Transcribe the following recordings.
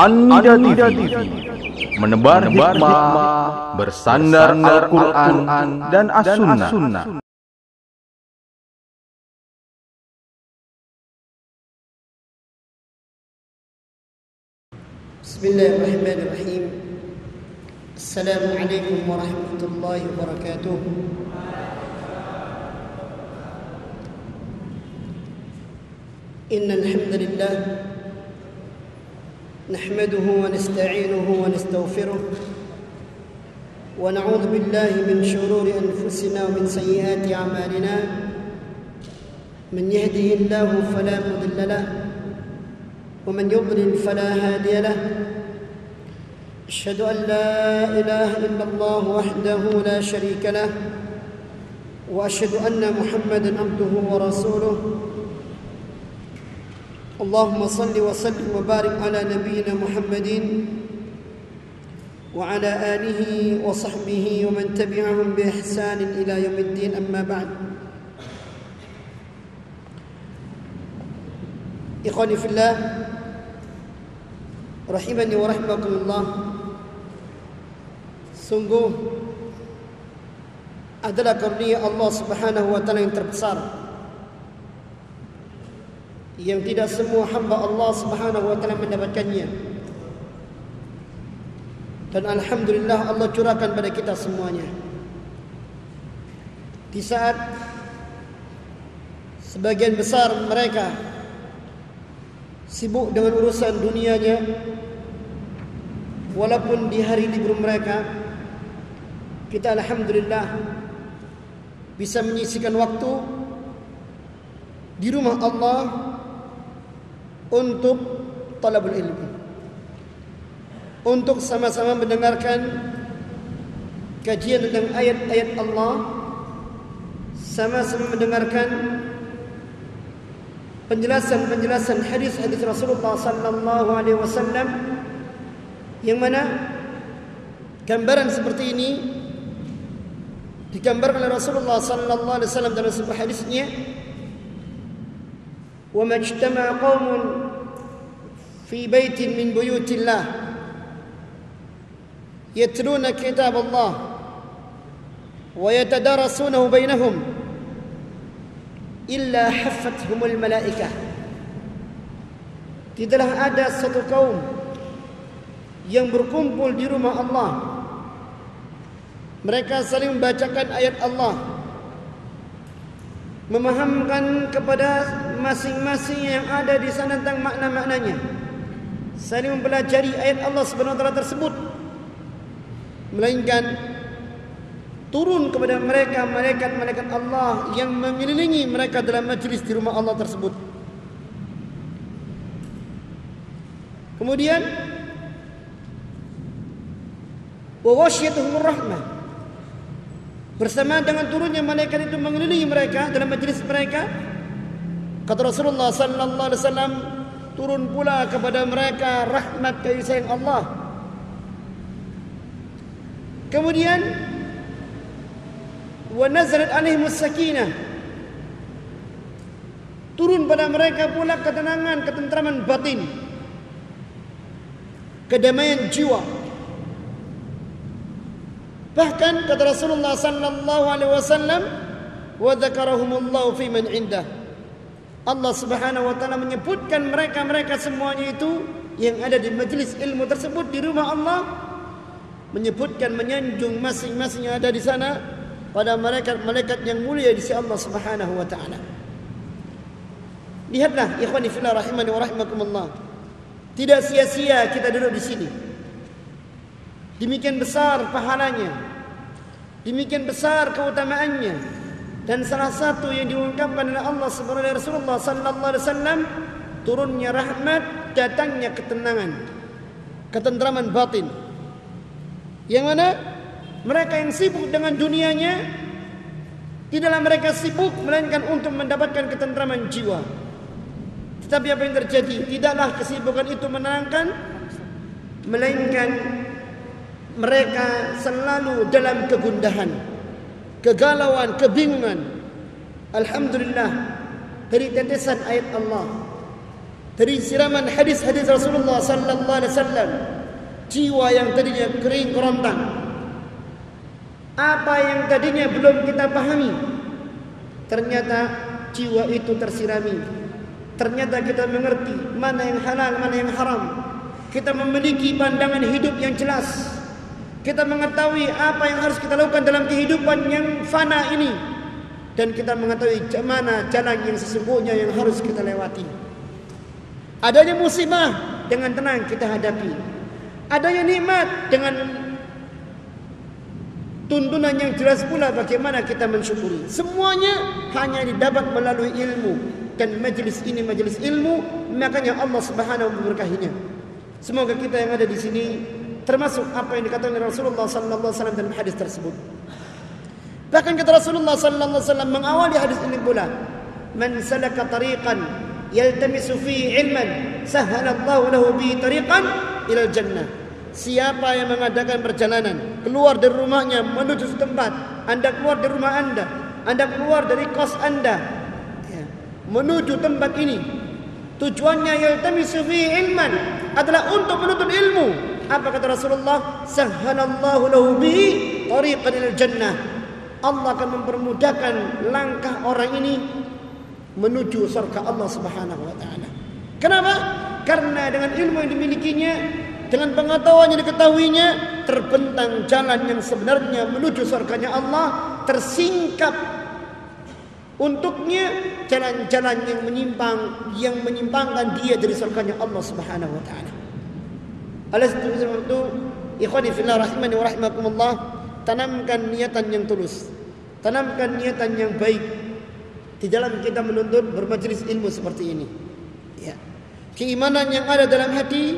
An-Nida TV menebar hikmah bersandar Al-Quran dan As-Sunnah. Bismillahirrahmanirrahim. Assalamualaikum warahmatullahi wabarakatuh. Innal hamdalillah nahmaduhu wa nasta'inuhu wa nastaghfiruh wa na'udzu billahi min shururi anfusina wa min sayyiati a'malina. Man yahdihillahu fala mudilla lahu wa man yudlil fala hadiya lahu. أشهد أن لا إله إلا الله وحده لا شريك له وأشهد أن محمدا عبده ورسوله. اللهم صل وسلم وبارك على نبينا محمد وعلى آله وصحبه ومن تبعهم بإحسان إلى يوم الدين. أما بعد. إخواني في الله rahimani wa rahimakumullah. Sungguh adalah karunia Allah Subhanahu wa taala yang terbesar, yang tidak semua hamba Allah Subhanahu wa taala mendapatkannya. Dan alhamdulillah Allah curahkan pada kita semuanya. Di saat sebagian besar mereka sibuk dengan urusan dunianya, walaupun di hari libur mereka, kita alhamdulillah bisa menyisihkan waktu di rumah Allah untuk talabul ilmi, untuk sama-sama mendengarkan kajian tentang ayat-ayat Allah, sama-sama mendengarkan penjelasan hadis-hadis Rasulullah sallallahu alaihi wasallam, yang mana gambaran seperti ini digambarkan oleh Rasulullah sallallahu alaihi wasallam dalam sebuah hadisnya, "Wa majtama'a qaumun fi baitin min buyutillah yatluna kitab Allah wa yatadarasunahu bainahum illa haffathumul malaikah." Tidaklah ada satu kaum yang berkumpul di rumah Allah, mereka saling membacakan ayat Allah, memahamkan kepada masing-masing yang ada di sana tentang makna-maknanya, saling mempelajari ayat Allah Subhanahu wa taala tersebut, melainkan turun kepada mereka malaikat-malaikat Allah yang mengelilingi mereka dalam majlis di rumah Allah tersebut. Kemudian wa ghasyiyatuhumur rahmah, bersama dengan turunnya malaikat itu mengelilingi mereka dalam majlis mereka, kata Rasulullah sallallahu alaihi wasallam, turun pula kepada mereka rahmat kasih sayang Allah. Kemudian wa nazalat alaihimus sakinah, turun pada mereka pula ketenangan, ketentraman batin, kedamaian jiwa. Bahkan kata Rasulullah sallallahu alaihi wasallam, wa dzakarahumullahu fi man indah, Allah Subhanahu wa taala menyebutkan mereka semuanya itu yang ada di majlis ilmu tersebut di rumah Allah, menyebutkan, menyanjung masing-masing yang ada di sana pada malaikat-malaikat yang mulia di sisi Allah Subhanahu wa taala. Lihatlah ikhwani fillah rahimani wa rahimakumullah, tidak sia-sia kita duduk di sini. Demikian besar pahalanya, demikian besar keutamaannya, dan salah satu yang diungkapkan oleh Allah subhanahu wa Rasulullah sallallahu alaihi wasallam, turunnya rahmat, datangnya ketenangan, ketentraman batin, yang mana mereka yang sibuk dengan dunianya, tidaklah mereka sibuk melainkan untuk mendapatkan ketentraman jiwa. Tetapi apa yang terjadi? Tidaklah kesibukan itu menenangkan, melainkan mereka selalu dalam kegundahan, kegalauan, kebingungan. Alhamdulillah, dari tetesan ayat Allah dari siraman hadis-hadis Rasulullah sallallahu alaihi wasallam, jiwa yang tadinya kering kerontang, apa yang tadinya belum kita pahami, ternyata jiwa itu tersirami. Ternyata kita mengerti mana yang halal, mana yang haram. Kita memiliki pandangan hidup yang jelas. Kita mengetahui apa yang harus kita lakukan dalam kehidupan yang fana ini. Dan kita mengetahui mana jalan yang sesungguhnya yang harus kita lewati. Adanya musibah, dengan tenang kita hadapi. Adanya nikmat, dengan tuntunan yang jelas pula bagaimana kita mensyukuri. Semuanya hanya didapat melalui ilmu. Dan majelis ini majelis ilmu, makanya Allah Subhanahu memberkahinya. Semoga kita yang ada di sini termasuk apa yang dikatakan oleh Rasulullah sallallahu alaihi wasallam dalam hadis tersebut. Bahkan kata Rasulullah sallallahu alaihi wasallam mengawali hadis ini pula, "Man salaka tariqan yaltamisu fihi ilman, sahhalallahu lahu bihi tariqan ilal jannah." Siapa yang mengadakan perjalanan keluar dari rumahnya menuju tempat, Anda keluar dari rumah Anda keluar dari kos Anda menuju tempat ini, tujuannya yaltamisu fihi ilman, adalah untuk menuntut ilmu. Apa kata Rasulullah? Sahhalallahu lahu bihi tariqan ilal jannah. Allah akan mempermudahkan langkah orang ini menuju surga Allah Subhanahu wa taala. Kenapa? Karena dengan ilmu yang dimilikinya, dengan pengetahuan yang diketahuinya, terbentang jalan yang sebenarnya menuju surganya Allah, tersingkap untuknya jalan-jalan yang menyimpangkan dia dari surganya Allah Subhanahu wa taala. Oleh sebab itu, ikhwani fillah rahimani wa rahimakumullah, tanamkan niatan yang tulus, tanamkan niatan yang baik di dalam kita menuntut bermajelis ilmu seperti ini. Ya. Keimanan yang ada dalam hati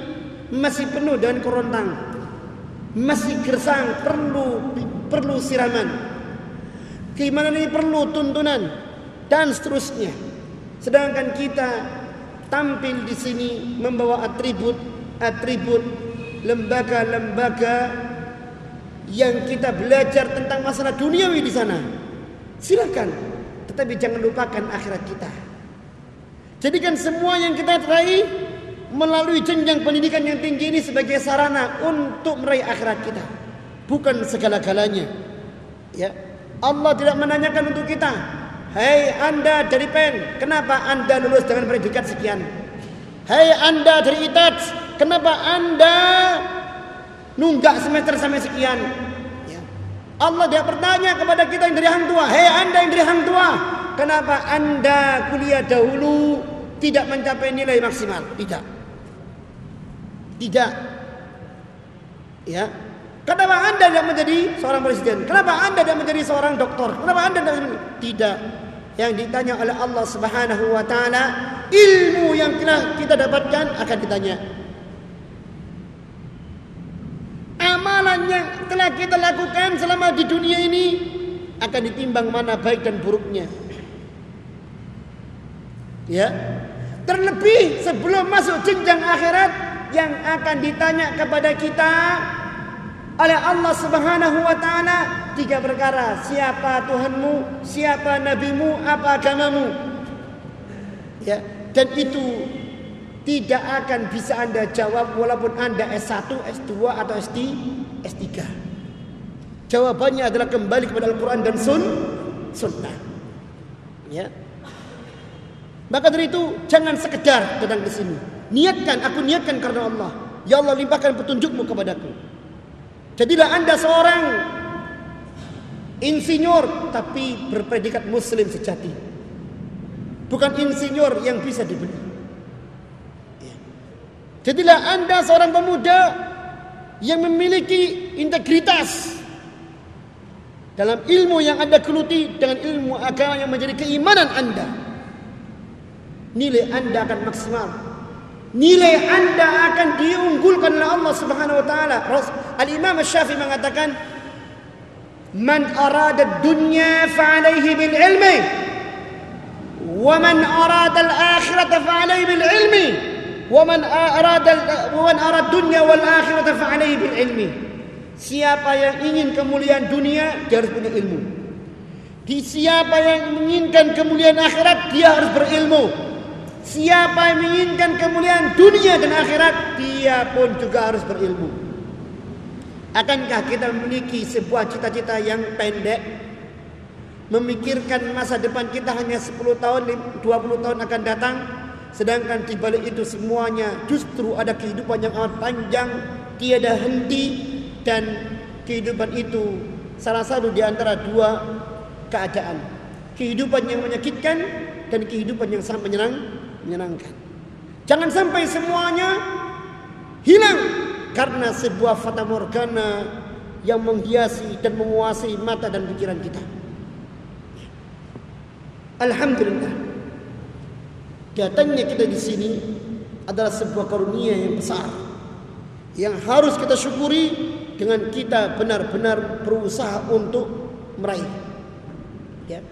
masih penuh dengan kerontang, masih gersang, perlu siraman. Keimanan ini perlu tuntunan dan seterusnya. Sedangkan kita tampil di sini membawa atribut lembaga-lembaga yang kita belajar tentang masalah duniawi di sana. Silakan, tetapi jangan lupakan akhirat kita. Jadikan semua yang kita raih melalui jenjang pendidikan yang tinggi ini sebagai sarana untuk meraih akhirat kita, bukan segala-galanya. Ya, Allah tidak menanyakan untuk kita, "Hei Anda dari PEN, kenapa Anda lulus dengan predikat sekian? Hei Anda dari ITAJ, kenapa Anda nunggak semester sampai sekian?" Ya. Allah tidak bertanya kepada kita yang dari hang tua, "Hei Anda yang dari hang tua, kenapa Anda kuliah dahulu tidak mencapai nilai maksimal?" Tidak. Ya. Kenapa Anda tidak menjadi seorang presiden? Kenapa Anda tidak menjadi seorang doktor? Kenapa Anda tidak menjadi... Tidak. Yang ditanya oleh Allah Subhanahu wa taala, ilmu yang kita dapatkan akan ditanya. Amalan yang telah kita lakukan selama di dunia ini akan ditimbang mana baik dan buruknya. Ya. Terlebih sebelum masuk jenjang akhirat yang akan ditanya kepada kita oleh Allah Subhanahu wa taala 3 perkara. Siapa Tuhanmu, siapa nabimu, apa agamamu? Ya, dan itu tidak akan bisa Anda jawab walaupun Anda S1, S2 atau S3. Jawabannya adalah kembali kepada Al-Qur'an dan sunnah. Ya. Maka dari itu jangan sekedar datang ke sini. Aku niatkan karena Allah. Ya Allah, limpahkan petunjukmu kepadaku. Jadilah Anda seorang insinyur tapi berpredikat muslim sejati. Bukan insinyur yang bisa dibeli. Jadilah Anda seorang pemuda yang memiliki integritas dalam ilmu yang Anda geluti dengan ilmu agama yang menjadi keimanan Anda. Nilai Anda akan maksimal. Nilai Anda akan diunggulkan oleh Allah Subhanahu wa taala. Al-Imam Asy-Syafi'i mengatakan, "Man arada ad-dunya fa'alaihi bil ilmi, wa man arada al-akhirata fa'alaihi bil ilmi, wa man arada ad-dunya wal akhirata fa'alaihi bil ilmi." Siapa yang ingin kemuliaan dunia, dia harus punya ilmu. Siapa yang menginginkan kemuliaan akhirat, dia harus berilmu. Siapa yang menginginkan kemuliaan dunia dan akhirat, dia pun juga harus berilmu. Akankah kita memiliki sebuah cita-cita yang pendek, memikirkan masa depan kita hanya 10 tahun, 20 tahun akan datang, sedangkan di balik itu semuanya justru ada kehidupan yang amat panjang, tiada henti, dan kehidupan itu salah satu di antara dua keadaan. Kehidupan yang menyakitkan dan kehidupan yang sangat menyenangkan. Jangan sampai semuanya hilang karena sebuah fata morgana yang menghiasi dan menguasai mata dan pikiran kita. Alhamdulillah, datangnya kita di sini adalah sebuah karunia yang besar yang harus kita syukuri dengan kita benar-benar berusaha untuk meraih. Ya.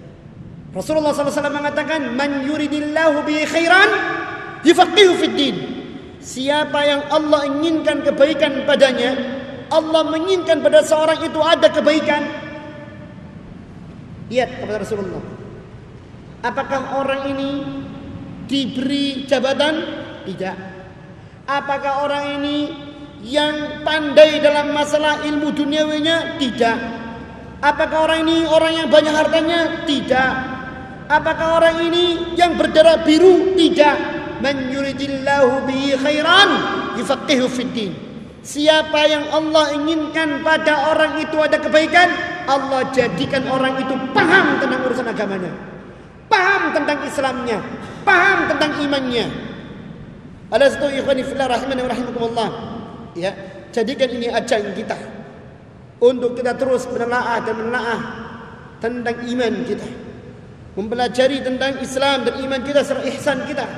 Rasulullah SAW mengatakan, "Man yuridillahu bihi khairan yufaqihu fid din." Siapa yang Allah inginkan kebaikan padanya, Allah menginginkan pada seorang itu ada kebaikan. Lihat kepada Rasulullah. Apakah orang ini diberi jabatan? Tidak. Apakah orang ini yang pandai dalam masalah ilmu duniawinya? Tidak. Apakah orang ini orang yang banyak hartanya? Tidak. Apakah orang ini yang berdarah biru? Tidak. Man yuridillahu bihi khairan yufaqihu fid din. Siapa yang Allah inginkan pada orang itu ada kebaikan, Allah jadikan orang itu paham tentang urusan agamanya, paham tentang Islamnya, paham tentang imannya. Alastu ikhwani fillah rahimani wa rahimakumullah. Ya, jadikan ini ajang kita untuk kita terus menelaah dan menelaah tentang iman kita, mempelajari tentang Islam dan iman kita serta ihsan kita,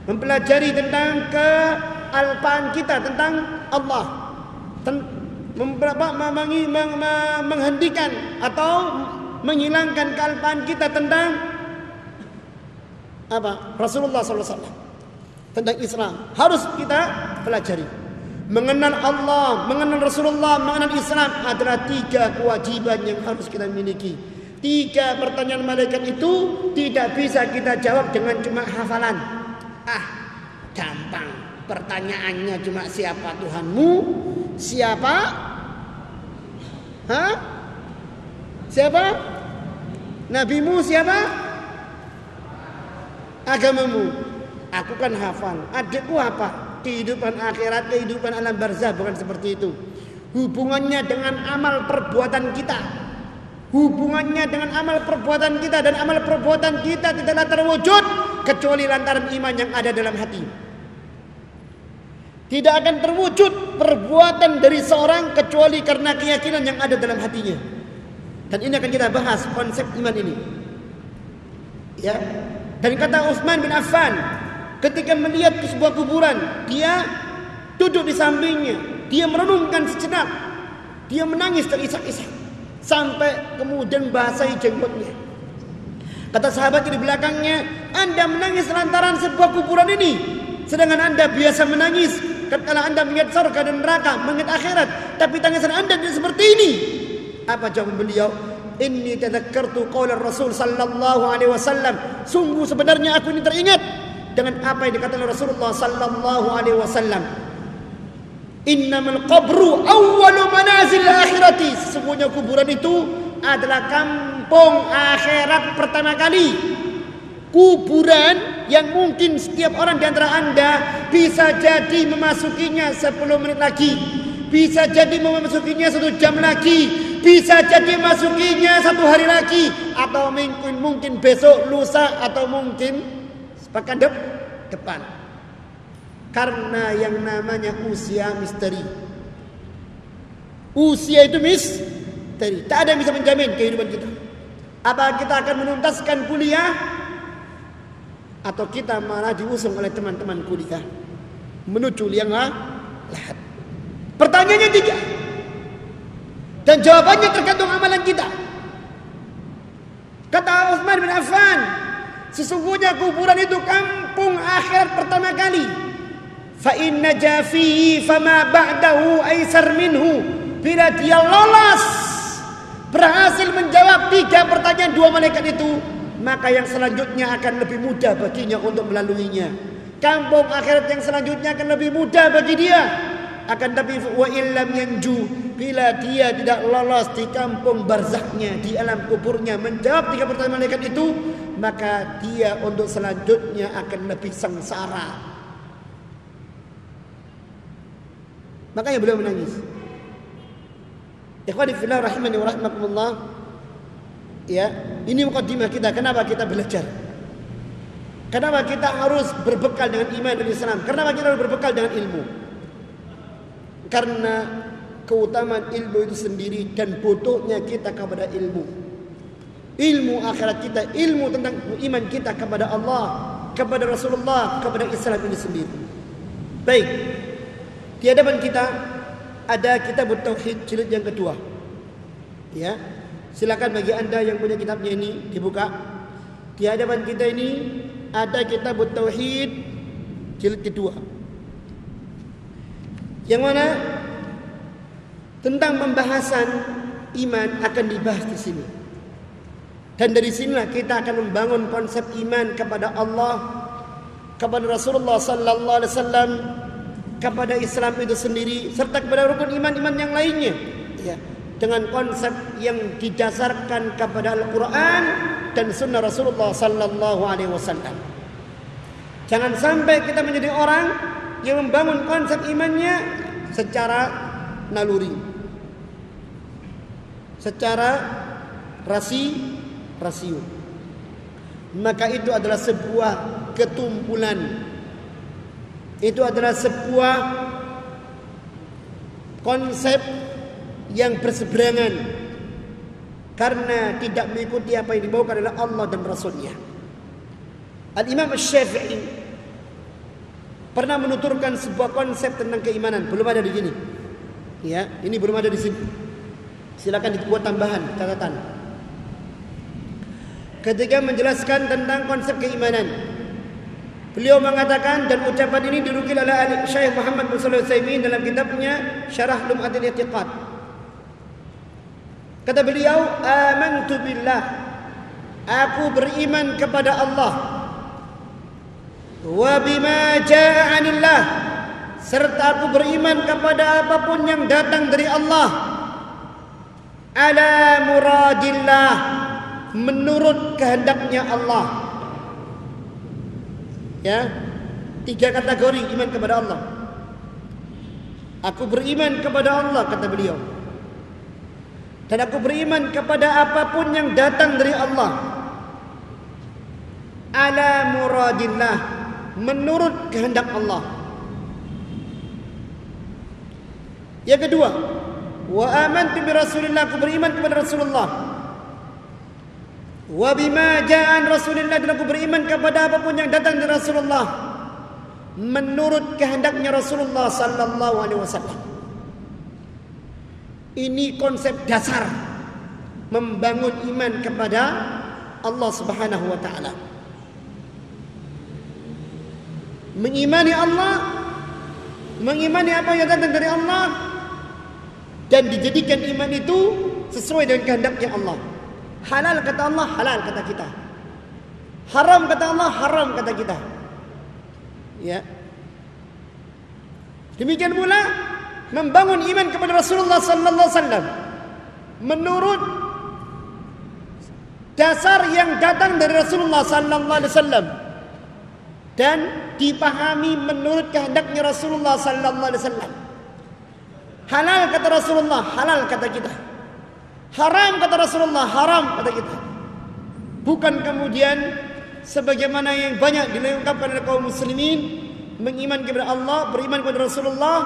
mempelajari tentang kealpaan kita tentang Allah, menghentikan atau menghilangkan kealpaan kita tentang apa? Rasulullah SAW, tentang Islam harus kita pelajari. Mengenal Allah, mengenal Rasulullah, mengenal Islam adalah 3 kewajiban yang harus kita miliki. 3 pertanyaan malaikat itu tidak bisa kita jawab dengan cuma hafalan. Gampang. Pertanyaannya cuma siapa Tuhanmu? Siapa? Siapa? Nabimu siapa? Agamamu. Aku kan hafal. Adikku apa? Kehidupan akhirat, kehidupan alam barzah, bukan seperti itu. Hubungannya dengan amal perbuatan kita. Hubungannya dengan amal perbuatan kita, dan amal perbuatan kita tidaklah terwujud kecuali lantaran iman yang ada dalam hati. Tidak akan terwujud perbuatan dari seorang kecuali karena keyakinan yang ada dalam hatinya. Dan ini akan kita bahas konsep iman ini. Ya. Dan kata Utsman bin Affan, ketika melihat ke sebuah kuburan, dia duduk di sampingnya, dia merenungkan sejenak, dia menangis terisak-isak sampai kemudian basahi jenggotnya. Kata sahabat di belakangnya, Anda menangis lantaran sebuah kuburan ini, sedangkan Anda biasa menangis ketika Anda mengingat surga dan neraka, mengingat akhirat, tapi tangisan Anda tidak seperti ini. Apa jawab beliau? Inni tadakkartu qaular Rasul sallallahu alaihi wasallam. Sungguh sebenarnya aku ini teringat dengan apa yang dikatakan Rasulullah sallallahu alaihi wasallam. Innamal qabru awwalu manazil akhirati. Sesungguhnya kuburan itu adalah kampung akhirat pertama kali. Kuburan yang mungkin setiap orang di antara Anda bisa jadi memasukinya 10 menit lagi, bisa jadi memasukinya 1 jam lagi, bisa jadi masukinya 1 hari lagi, atau mungkin besok, lusa, atau mungkin pekan depan. Karena yang namanya usia misteri. Usia itu misteri. Tak ada yang bisa menjamin kehidupan kita. Apa kita akan menuntaskan kuliah, atau kita malah diusung oleh teman-teman kuliah menuju liang lahat. Pertanyaannya 3, dan jawabannya tergantung amalan kita. Kata Utsman bin Affan, sesungguhnya kuburan itu kampung akhirat pertama kali. Fa inna jafihi fama ba'dahu aisar minhu. Bila dia lolos, berhasil menjawab 3 pertanyaan 2 malaikat itu, maka yang selanjutnya akan lebih mudah baginya untuk melaluinya. Kampung akhirat yang selanjutnya akan lebih mudah bagi dia. Akan tapi wa illam yanju, bila dia tidak lolos di kampung barzahnya, di alam kuburnya, menjawab 3 pertanyaan malaikat itu, maka dia untuk selanjutnya akan lebih sengsara. Makanya beliau menangis. Ikhwani fillah rahimani wa rahmakumullah. Ya, ini mukaddimah kita. Kenapa kita belajar? Kenapa kita harus berbekal dengan iman dan Islam? Kenapa kita harus berbekal dengan ilmu? Karena keutamaan ilmu itu sendiri dan butuhnya kita kepada ilmu. Ilmu akhirat kita, ilmu tentang iman kita kepada Allah, kepada Rasulullah, kepada Islam ini sendiri. Baik. Di hadapan kita ada kitab tauhid jilid yang kedua. Ya. Silakan bagi Anda yang punya kitabnya ini dibuka. Di hadapan kita ini ada kitab tauhid jilid kedua. Yang mana tentang pembahasan iman akan dibahas di sini. Dan dari sinilah kita akan membangun konsep iman kepada Allah, kepada Rasulullah sallallahu alaihi wasallam, kepada Islam itu sendiri, serta kepada rukun iman-iman yang lainnya. Ya, dengan konsep yang didasarkan kepada Al-Quran dan Sunnah Rasulullah sallallahu alaihi wasallam. Jangan sampai kita menjadi orang yang membangun konsep imannya secara naluri, secara rasio. Maka itu adalah sebuah ketumpulan. Itu adalah sebuah konsep yang berseberangan karena tidak mengikuti apa yang dibawakan oleh Allah dan Rasulnya. Al-Imam Asy-Syafi'i pernah menuturkan sebuah konsep tentang keimanan. Belum ada di sini. Ya, ini belum ada di sini. Silakan dibuat tambahan catatan. Ketika menjelaskan tentang konsep keimanan, beliau mengatakan, dan ucapan ini dinukil oleh Syekh Muhammad bin Shalih Al-Utsaimin dalam kitabnya Syarah Lum'atul I'tiqad. Kata beliau, amantu billah, aku beriman kepada Allah, wa bima jaa'a 'anillah, serta aku beriman kepada apapun yang datang dari Allah, ala muradillah, menurut kehendaknya Allah. Ya, 3 kategori iman kepada Allah. Aku beriman kepada Allah, kata beliau, dan aku beriman kepada apapun yang datang dari Allah, ala muradillah, menurut kehendak Allah. Yang kedua, wa amantu bi Rasulillah, aku beriman kepada Rasulullah, wa bima ja'an Rasulillah, dan aku beriman kepada apapun yang datang dari Rasulullah menurut kehendaknya Rasulullah sallallahu alaihi wasallam. Ini konsep dasar membangun iman kepada Allah Subhanahu wa taala. Mengimani Allah, mengimani apa yang datang dari Allah, dan dijadikan iman itu sesuai dengan kehendaknya Allah. Halal kata Allah, halal kata kita. Haram kata Allah, haram kata kita. Ya. Demikian pula membangun iman kepada Rasulullah sallallahu alaihi wasallam menurut dasar yang datang dari Rasulullah sallallahu alaihi wasallam dan dipahami menurut kehendaknya Rasulullah sallallahu alaihi wasallam. Halal kata Rasulullah, halal kata kita. Haram kata Rasulullah, haram kata kita. Bukan kemudian sebagaimana yang banyak diungkapkan oleh kaum muslimin, mengiman kepada Allah, beriman kepada Rasulullah,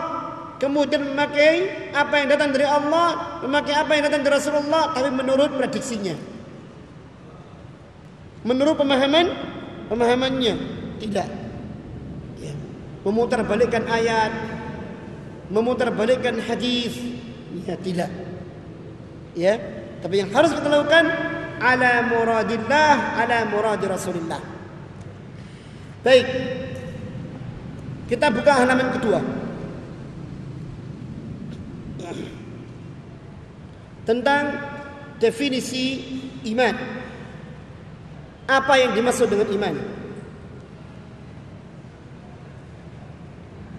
kemudian memakai apa yang datang dari Allah, memakai apa yang datang dari Rasulullah, tapi menurut prediksinya, menurut pemahamannya, tidak. Ya. Memutarbalikkan ayat, memutarbalikkan hadis, ya tidak. Ya, tapi yang harus kita lakukan ala muradillah, ala murad Rasulillah. Baik. Kita buka halaman kedua. Tentang definisi iman. Apa yang dimaksud dengan iman?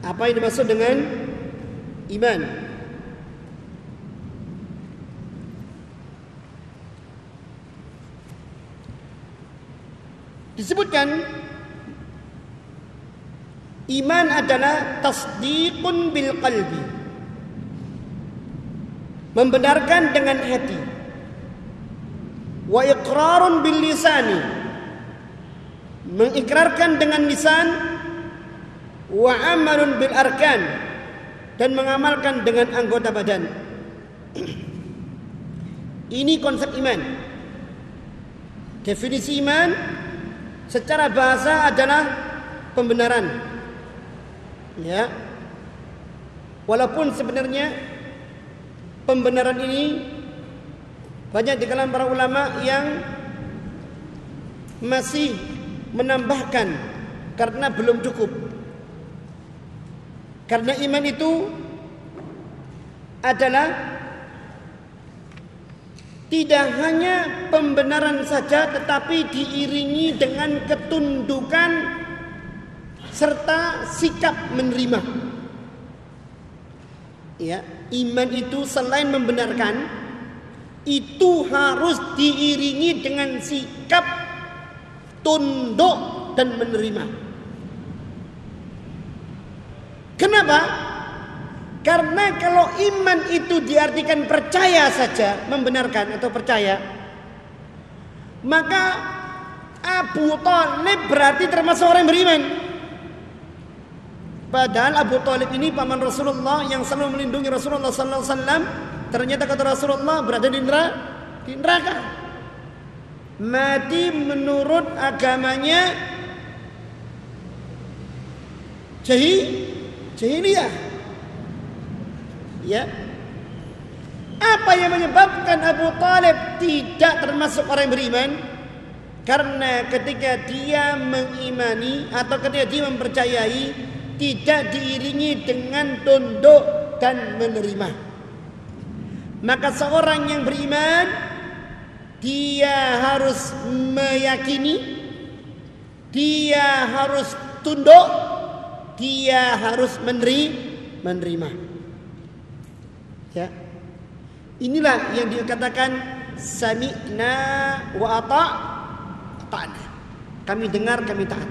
Apa yang dimaksud dengan iman? Disebutkan iman adalah tasdiqun bil qalbi, membenarkan dengan hati, wa iqrarun bil lisani, mengikrarkan dengan lisan, wa amalun bil arkan, dan mengamalkan dengan anggota badan. Ini konsep iman. Definisi iman secara bahasa adalah pembenaran. Ya. Walaupun sebenarnya pembenaran ini banyak di kalangan para ulama yang masih menambahkan karena belum cukup. Karena iman itu adalah tidak hanya pembenaran saja, tetapi diiringi dengan ketundukan serta sikap menerima. Ya, iman itu selain membenarkan, itu harus diiringi dengan sikap tunduk dan menerima. Kenapa? Karena kalau iman itu diartikan percaya saja, membenarkan atau percaya, maka Abu Thalib berarti termasuk orang yang beriman. Padahal Abu Thalib ini paman Rasulullah yang selalu melindungi Rasulullah sallallahu alaihi wasallam, ternyata kata Rasulullah berada di neraka. Mati menurut agamanya jahiliyah. Ya. Apa yang menyebabkan Abu Thalib tidak termasuk orang yang beriman? Karena ketika dia mengimani atau ketika dia mempercayai, tidak diiringi dengan tunduk dan menerima. Maka seorang yang beriman, dia harus meyakini, dia harus tunduk, dia harus menerima. Ya. Inilah yang dikatakan sami'na wa ata'na. Kami dengar, kami taat.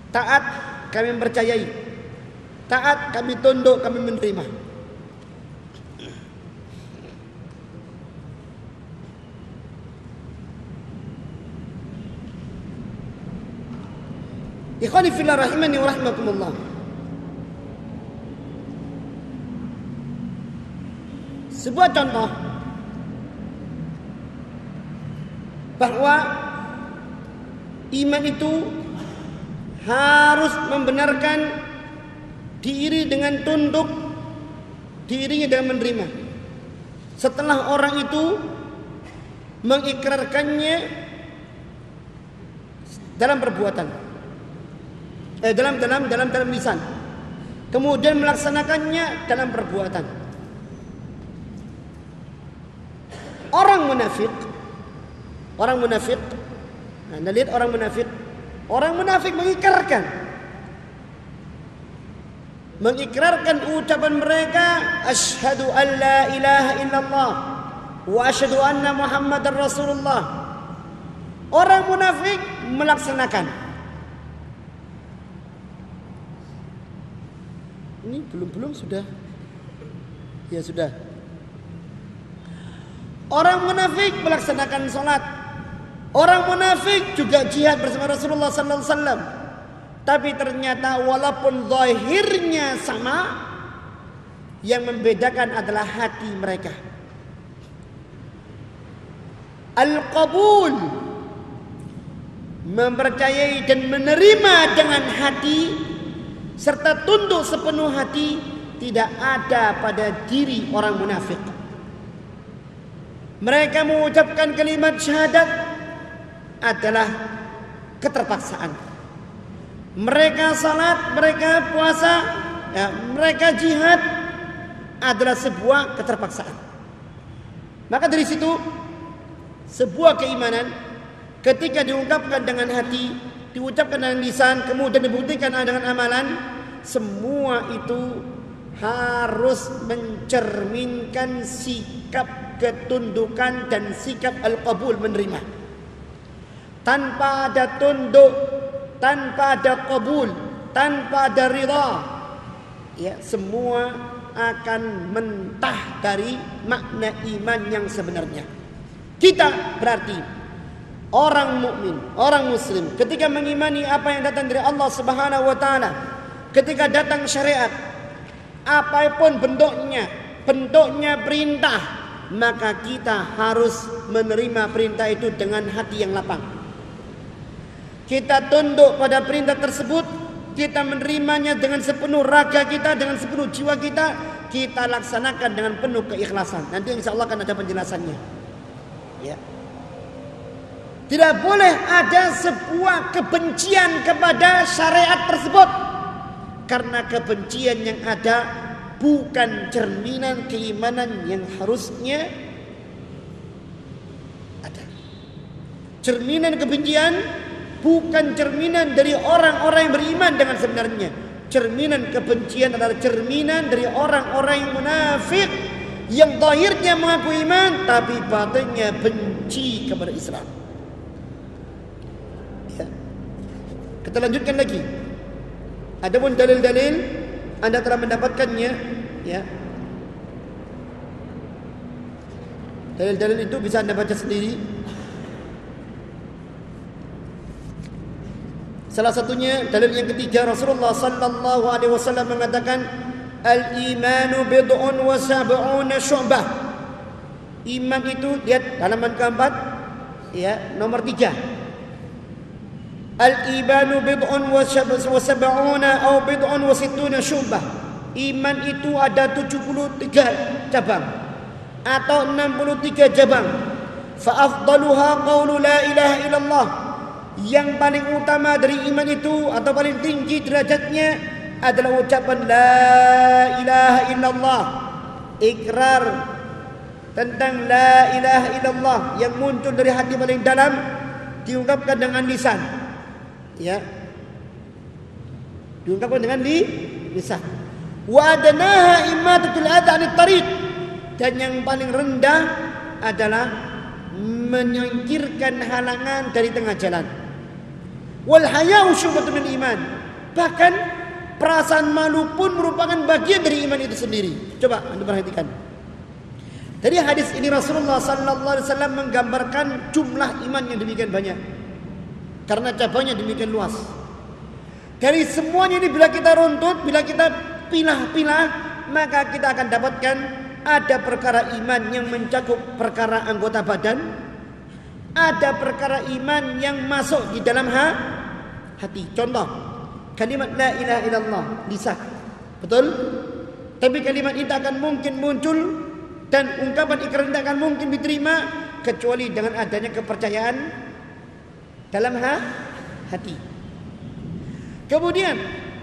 Taat, kami mempercayai. Taat, kami tunduk, kami menerima. Ikhwani fillah rahimani wa rahimakumullah. Sebuah contoh bahwa iman itu harus membenarkan, diiringi dengan tunduk, diiringi dengan menerima. Setelah orang itu mengikrarkannya dalam perbuatan, dalam lisan, kemudian melaksanakannya dalam perbuatan. Orang munafik, Anda lihat orang munafik mengikrarkan ucapan mereka, asyhadu an la ilaha illallah wa asyhadu anna muhammadar rasulullah. Orang munafik melaksanakan. Ini belum sudah. Ya sudah. Orang munafik melaksanakan sholat. Orang munafik juga jihad bersama Rasulullah sallallahu alaihi wasallam. Tapi ternyata walaupun zahirnya sama, yang membedakan adalah hati mereka. Al-qabul, mempercayai dan menerima dengan hati serta tunduk sepenuh hati, tidak ada pada diri orang munafik. Mereka mengucapkan kalimat syahadat adalah keterpaksaan. Mereka salat, mereka puasa, ya, mereka jihad adalah sebuah keterpaksaan. Maka dari situ sebuah keimanan ketika diungkapkan dengan hati, diucapkan dengan lisan, kemudian dibuktikan dengan amalan, semua itu harus mencerminkan sikap ketundukan dan sikap al-qabul, menerima. Tanpa ada tunduk, tanpa ada qabul, tanpa ada ridha, ya, semua akan mentah dari makna iman yang sebenarnya. Kita berarti orang mukmin, orang muslim, ketika mengimani apa yang datang dari Allah Subhanahu wa taala, ketika datang syariat apapun bentuknya perintah, maka kita harus menerima perintah itu dengan hati yang lapang. Kita tunduk pada perintah tersebut, kita menerimanya dengan sepenuh raga kita, dengan sepenuh jiwa kita, kita laksanakan dengan penuh keikhlasan. Nanti insya Allah akan ada penjelasannya. Ya. Tidak boleh ada sebuah kebencian kepada syariat tersebut, karena kebencian yang ada bukan cerminan keimanan yang harusnya ada. Cerminan kebencian bukan cerminan dari orang-orang yang beriman dengan sebenarnya. Cerminan kebencian adalah cerminan dari orang-orang yang munafik, yang zahirnya mengaku iman tapi batinnya benci kepada Islam. Ya. Kita lanjutkan lagi. Adapun dalil-dalil Anda telah mendapatkannya, ya. Dalil-dalil itu bisa Anda baca sendiri. Salah satunya dalil yang ketiga, Rasulullah sallallahu alaihi wasallam mengatakan, al-imanu bid'un wa sab'una syu'bah. Iman itu, lihat halaman keempat, ya, nomor 3. Al-imanu bid'un wa sab'una au bid'un wa sittuna syu'bah. Iman itu ada 73 cabang atau 63 cabang. Fa afdaluha qaulu la ilaha illallah. Yang paling utama dari iman itu atau paling tinggi derajatnya adalah ucapan la ilaha illallah, ikrar tentang la ilaha illallah yang muncul dari hati paling dalam, diungkapkan dengan lisan, ya, diungkapkan dengan lisan. Wa adnaha imatatul adha 'anit tariq, dan yang paling rendah adalah menyingkirkan halangan dari tengah jalan. Wal haya'u syu'batun min iman, bahkan perasaan malu pun merupakan bagian dari iman itu sendiri. Coba Anda perhatikan. Dari hadis ini Rasulullah sallallahu alaihi wasallam menggambarkan jumlah iman yang demikian banyak, karena cabangnya demikian luas. Dari semuanya ini bila kita runtut, bila kita pilah-pilah, maka kita akan dapatkan ada perkara iman yang mencakup perkara anggota badan, ada perkara iman yang masuk di dalam hati. Contoh, kalimat la ilaha illallah lisan, betul? Tapi kalimat itu akan mungkin muncul dan ungkapan ikrar itu akan mungkin diterima kecuali dengan adanya kepercayaan dalam hati. Kemudian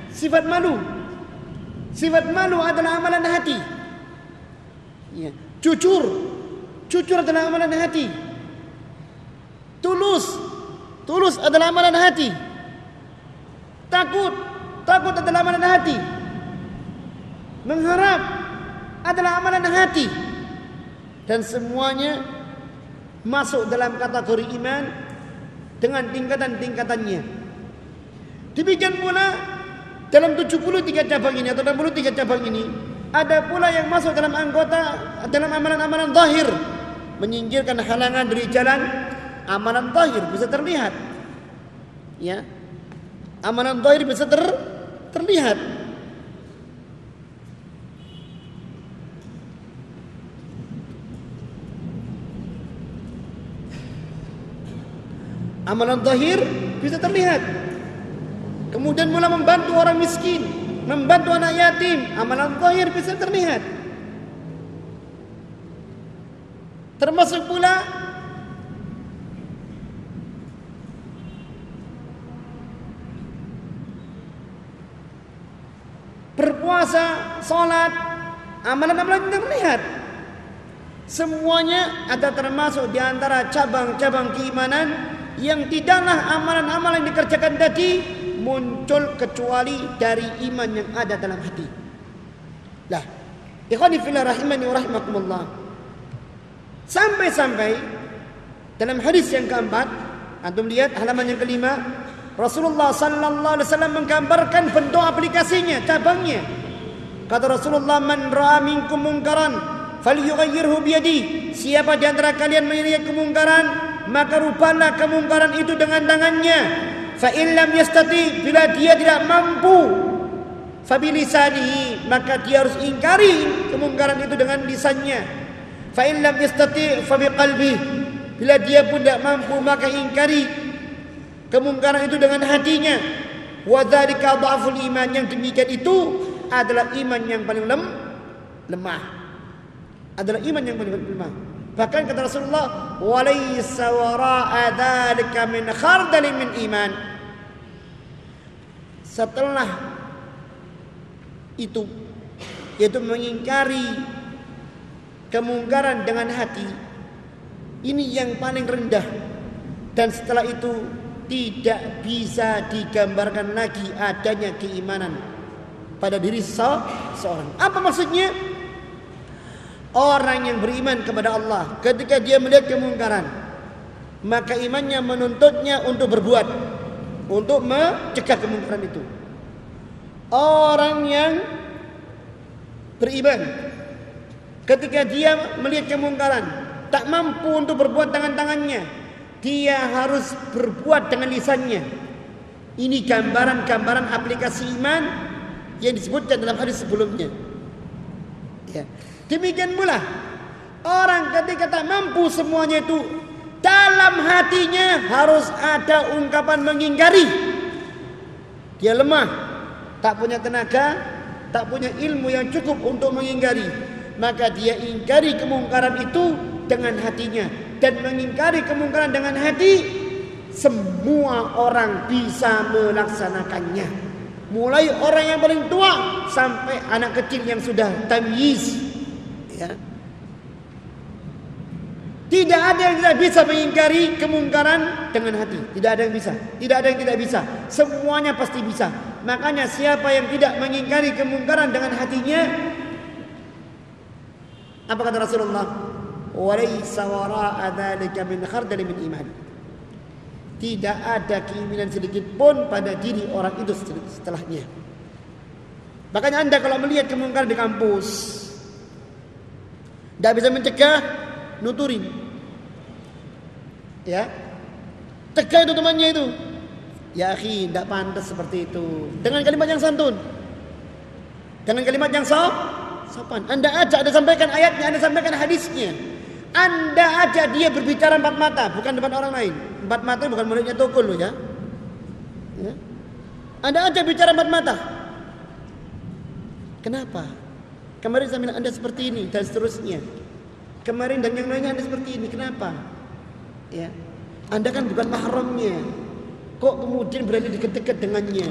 sifat malu. Sifat malu adalah amalan hati. Ya. Jujur adalah amalan hati. Tulus adalah amalan hati. Takut adalah amalan hati. Mengharap adalah amalan hati. Dan semuanya masuk dalam kategori iman dengan tingkatan-tingkatannya. Demikian pula dalam 73 cabang ini atau 63 cabang ini, ada pula yang masuk dalam dalam amalan-amalan zahir, menyingkirkan halangan dari jalan. Amalan zahir bisa terlihat, ya. Amalan zahir bisa terlihat. Amalan zahir bisa terlihat. Kemudian mula membantu orang miskin, membantu anak yatim, amalan zahir bisa terlihat. Termasuk pula berpuasa, sholat, amalan-amalan yang terlihat. Semuanya ada termasuk di antara cabang-cabang keimanan yang tidaklah amalan-amalan yang dikerjakan tadi muncul kecuali dari iman yang ada dalam hati. Lah, ikhwani fillah rahimani wa rahimakumullah. Sampai-sampai dalam hadis yang keempat, antum lihat halaman yang kelima, Rasulullah sallallahu alaihi wasallam menggambarkan bentuk aplikasinya, cabangnya. Kata Rasulullah, "Man ra'a minkum munkaran falyughayyirhu biyadihi." Siapa di antara kalian melihat kemungkaran, maka rubahlah kemungkaran itu dengan tangannya. Fa in lam yastati, bila dia tidak mampu, fa bilisanihi, maka dia harus ingkari kemungkaran itu dengan lisannya. Fa in lam yastati fa biqalbihi, bila dia pun tidak mampu, maka ingkari kemungkaran itu dengan hatinya. Wa dzalika dha'ful iman, yang demikian itu adalah iman yang paling lemah. Adalah iman yang paling lemah. Bahkan kata Rasulullah, "Walaysa wara'a dzalika min khardalin min iman." Setelah itu, yaitu mengingkari kemungkaran dengan hati, ini yang paling rendah. Dan setelah itu tidak bisa digambarkan lagi adanya keimanan pada diri seorang. Apa maksudnya? Orang yang beriman kepada Allah, ketika dia melihat kemungkaran, maka imannya menuntutnya untuk berbuat, untuk mencegah kemungkaran itu. Orang yang beriman, ketika dia melihat kemungkaran, tak mampu untuk berbuat dengan tangannya, dia harus berbuat dengan lisannya. Ini gambaran-gambaran aplikasi iman yang disebutkan dalam hadis sebelumnya. Ya. Demikian pula orang ketika tak mampu semuanya itu, dalam hatinya harus ada ungkapan mengingkari. Dia lemah, tak punya tenaga, tak punya ilmu yang cukup untuk mengingkari, maka dia ingkari kemungkaran itu dengan hatinya. Dan mengingkari kemungkaran dengan hati, semua orang bisa melaksanakannya, mulai orang yang paling tua sampai anak kecil yang sudah tamyiz. Ya. Tidak ada yang tidak bisa mengingkari kemungkaran dengan hati. Tidak ada yang bisa. Tidak ada yang tidak bisa. Semuanya pasti bisa. Makanya siapa yang tidak mengingkari kemungkaran dengan hatinya, apa kata Rasulullah? "Walaysa wara'a dzalika min khardalin min iman." Tidak ada keimanan sedikit pun pada diri orang itu setelahnya. Makanya Anda kalau melihat kemungkaran di kampus, tidak bisa mencegah, nuturin. Ya, cegah itu temannya itu. Ya akhi, tidak pantas seperti itu. Dengan kalimat yang santun, dengan kalimat yang sopan. Anda ajak, Anda sampaikan ayatnya, Anda sampaikan hadisnya. Anda ajak dia berbicara empat mata, bukan depan orang lain. Empat mata bukan muridnya Tukul loh ya. Ya. Anda ajak bicara empat mata. Kenapa? Kemarin saya bilang Anda seperti ini dan seterusnya. Kemarin dan yang lainnya Anda seperti ini. Kenapa? Ya. Anda kan bukan mahramnya. Kok kemudian berani dekat-dekat dengannya?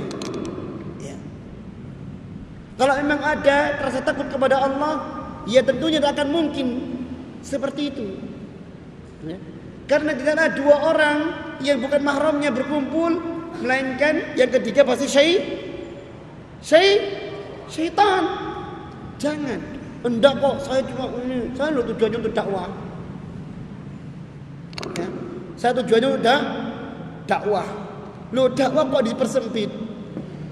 Ya. Kalau memang ada rasa takut kepada Allah, ya tentunya tidak akan mungkin seperti itu. Ya. Karena tidak ada dua orang yang bukan mahramnya berkumpul, melainkan yang ketiga pasti syaitan. Jangan. Enggak kok, saya cuma ini, saya lo tujuannya untuk dakwah. Ya. Saya tujuannya udah dakwah. Lo dakwah kok dipersempit?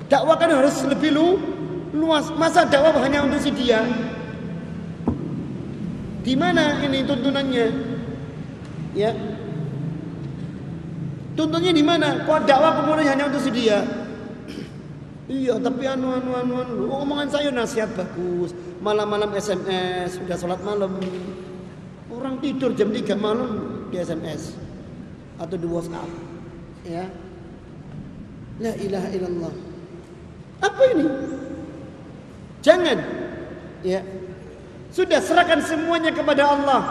Dakwah kan harus lebih luas. Masa dakwah hanya untuk si dia? Di mana ini tuntunannya? Ya. Tuntunnya di mana? Kok dakwah kemudian hanya untuk si dia? Iya, tapi omongan saya nasihat bagus. Malam-malam SMS, sudah sholat malam. Orang tidur jam 3 malam di SMS atau di WhatsApp. Ya. La ilaha illallah. Apa ini? Jangan. Ya. Sudah serahkan semuanya kepada Allah.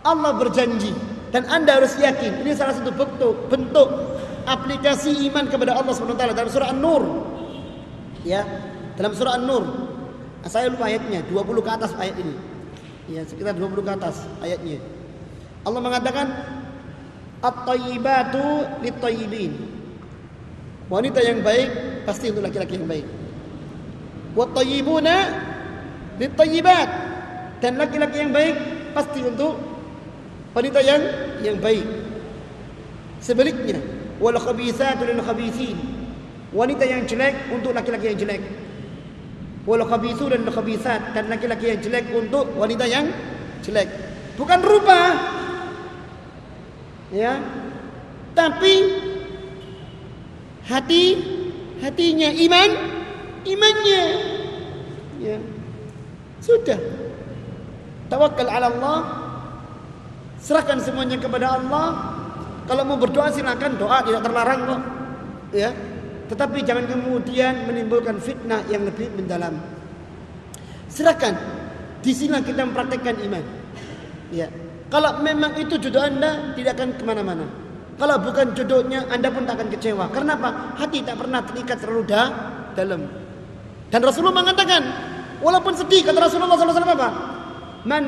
Allah berjanji dan Anda harus yakin. Ini salah satu bentuk aplikasi iman kepada Allah SWT dalam surah An-Nur. Ya, dalam surah An-Nur. Saya lupa ayatnya, 20 ke atas ayat ini. Ya, sekitar 20 ke atas ayatnya. Allah mengatakan, At-thayyibatu lit-thayyibin. Wanita yang baik pasti untuk laki-laki yang baik. Wat-thayyibuna lit-thayyibat. Dan laki-laki yang baik pasti untuk wanita yang baik. Sebaliknya, wal khabithatu lil khabithin. Wanita yang jelek untuk laki-laki yang jelek. Wal khabithuna lil khabithat. Dan laki-laki yang jelek untuk wanita yang jelek. Bukan rupa, ya, tapi hatinya, imannya, ya. Sudah. Tawakkal ala Allah. Serahkan semuanya kepada Allah. Kalau mau berdoa silakan, doa tidak terlarang kok. Ya. Tetapi jangan kemudian menimbulkan fitnah yang lebih mendalam. Serahkan. Di sini kita mempraktekkan iman. Ya. Kalau memang itu jodoh Anda, tidak akan kemana-mana. Kalau bukan jodohnya, Anda pun tak akan kecewa. Karena apa? Hati tak pernah terikat terlalu dalam. Dan Rasulullah mengatakan, walaupun sedih, kata Rasulullah SAW apa? Ma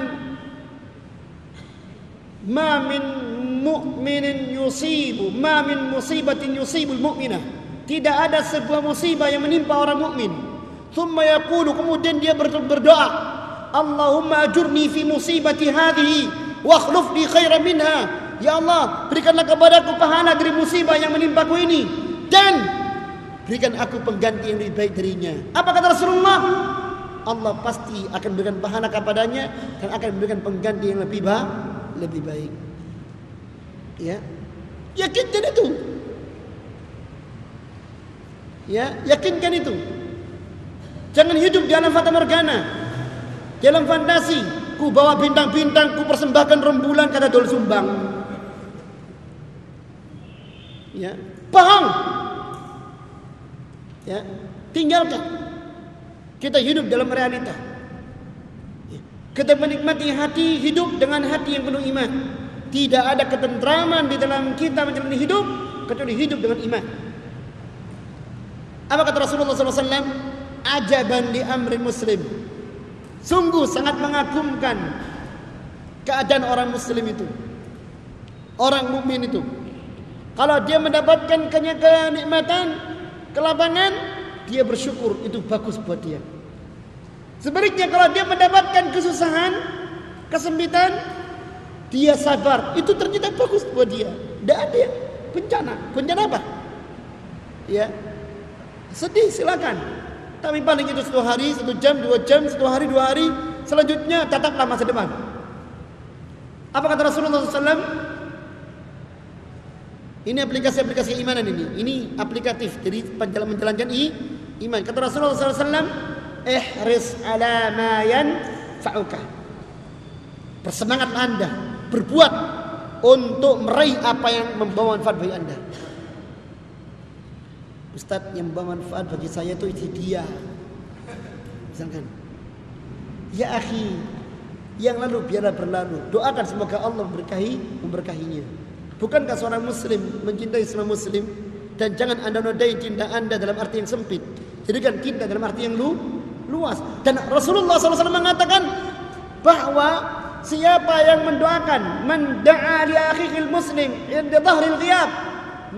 min mu'minin yusibu, ma min musibatin yusibul mu'minah. Tidak ada sebuah musibah yang menimpa orang mukmin. Thumma yaqulu, kemudian dia berdoa, Allahumma ajurni fi musibati hadhihi wa akhlufni khairan minha. Ya Allah, berikanlah kepadaku pahala dari musibah yang menimpaku ini dan berikan aku pengganti yang lebih baik darinya. Apa kata Rasulullah? Allah pasti akan berikan pahala kepadanya dan akan berikan pengganti yang lebih baik. Ya, yakinkan itu. Ya, yakinkan itu. Jangan hidup di alam fata morgana, di alam fantasi. Ku bawa bintang-bintang, ku persembahkan rembulan, kata Dol Sumbang. Ya, bohong. Ya, tinggalkan. Kita hidup dalam realita. Kita menikmati hati, hidup dengan hati yang penuh iman. Tidak ada ketentraman di dalam kita menjalani hidup kecuali hidup dengan iman. Apa kata Rasulullah SAW? Ajaban li amrin muslim. Sungguh sangat mengagumkan keadaan orang muslim itu, orang mukmin itu. Kalau dia mendapatkan kenikmatan, kelapangan, dia bersyukur, itu bagus buat dia. Sebaliknya kalau dia mendapatkan kesusahan, kesempitan, dia sabar, itu ternyata bagus buat dia. Tidak ada yang bencana. Bencana apa? Ya, sedih silakan. Tapi paling itu 1 hari, 1 jam, 2 jam, 1 hari, 2 hari. Selanjutnya tataplah masa depan. Apa kata Rasulullah SAW? Ini aplikasi-aplikasi imanan ini. Ini aplikatif dari menjalankan iman. Kata Rasulullah SAW, ihris ala ma yanfa'uka. Bersemangatlah Anda berbuat untuk meraih apa yang membawa manfaat bagi Anda. Ustaz, yang membawa manfaat bagi saya itu dia. Misalkan, ya akhi, yang lalu biarlah berlalu. Doakan semoga Allah memberkahinya. Bukankah seorang muslim mencintai semua muslim? Dan jangan Anda nodai cinta Anda dalam arti yang sempit. Jadikan cinta dalam arti yang luas. Dan Rasulullah SAW mengatakan bahwa siapa yang mendoakan man da'a li akhihil muslim inda dhahril ghiyab,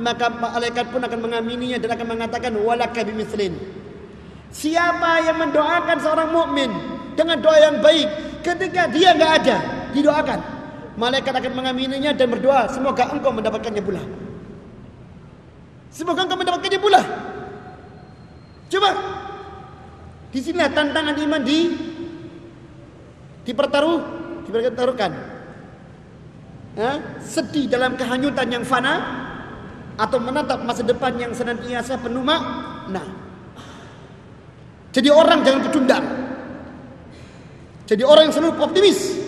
maka malaikat pun akan mengamininya dan akan mengatakan walaka bimithlin. Siapa yang mendoakan seorang mukmin dengan doa yang baik ketika dia enggak ada, didoakan, malaikat akan mengamininya dan berdoa, semoga engkau mendapatkannya pula. Semoga engkau mendapatkannya pula. Coba, di sinilah tantangan iman dipertaruhkan. Sedih dalam kehanyutan yang fana atau menatap masa depan yang senantiasa penuh makna. Jadi orang jangan pecundang. Jadi orang yang selalu optimis,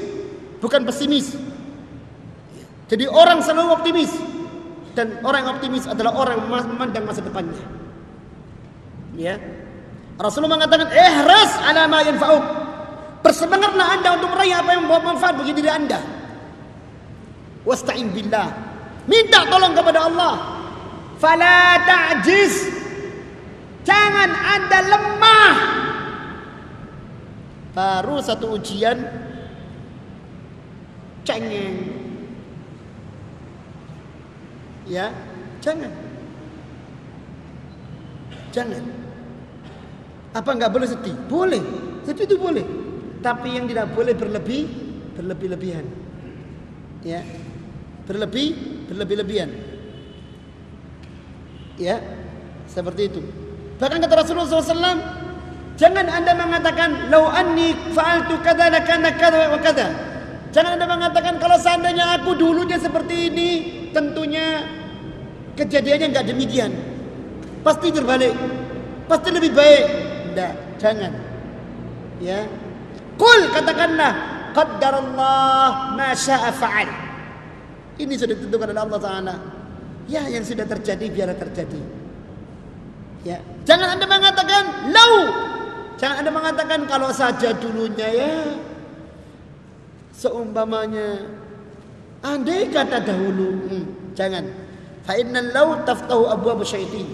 bukan pesimis. Jadi orang selalu optimis. Dan orang yang optimis adalah orang yang memandang masa depannya. Ya. Rasulullah mengatakan, ihras ala ma yanfa'uk. Bersemangatlah Anda untuk meraih apa yang membawa manfaat bagi diri Anda. Wasta'in billah. Minta tolong kepada Allah. Fala ta'jiz. Jangan Anda lemah. Baru satu ujian cengeng. Ya, jangan. Jangan. Apa enggak boleh sedih? Boleh. Sedih itu boleh. Tapi yang tidak boleh berlebih-lebihan. Ya. Berlebih-lebihan. Ya. Seperti itu. Bahkan kata Rasulullah SAW, jangan Anda mengatakan lau anni fa'altu kadza lakana kadza wa kadza. Jangan Anda mengatakan kalau seandainya aku dulunya seperti ini, tentunya kejadiannya enggak demikian. Pasti terbalik. Pasti lebih baik. Tidak, jangan. Ya. Qul, katakanlah qaddarallah ma syaa fa'al. Ini sudah ditentukan oleh Allah Taala. Ya, yang sudah terjadi biarlah terjadi. Ya, jangan Anda mengatakan lau. Jangan Anda mengatakan kalau saja dulunya ya. Seumpamanya andai kata dahulu. Jangan. Fa innal lau taftahu abwaab syaitan.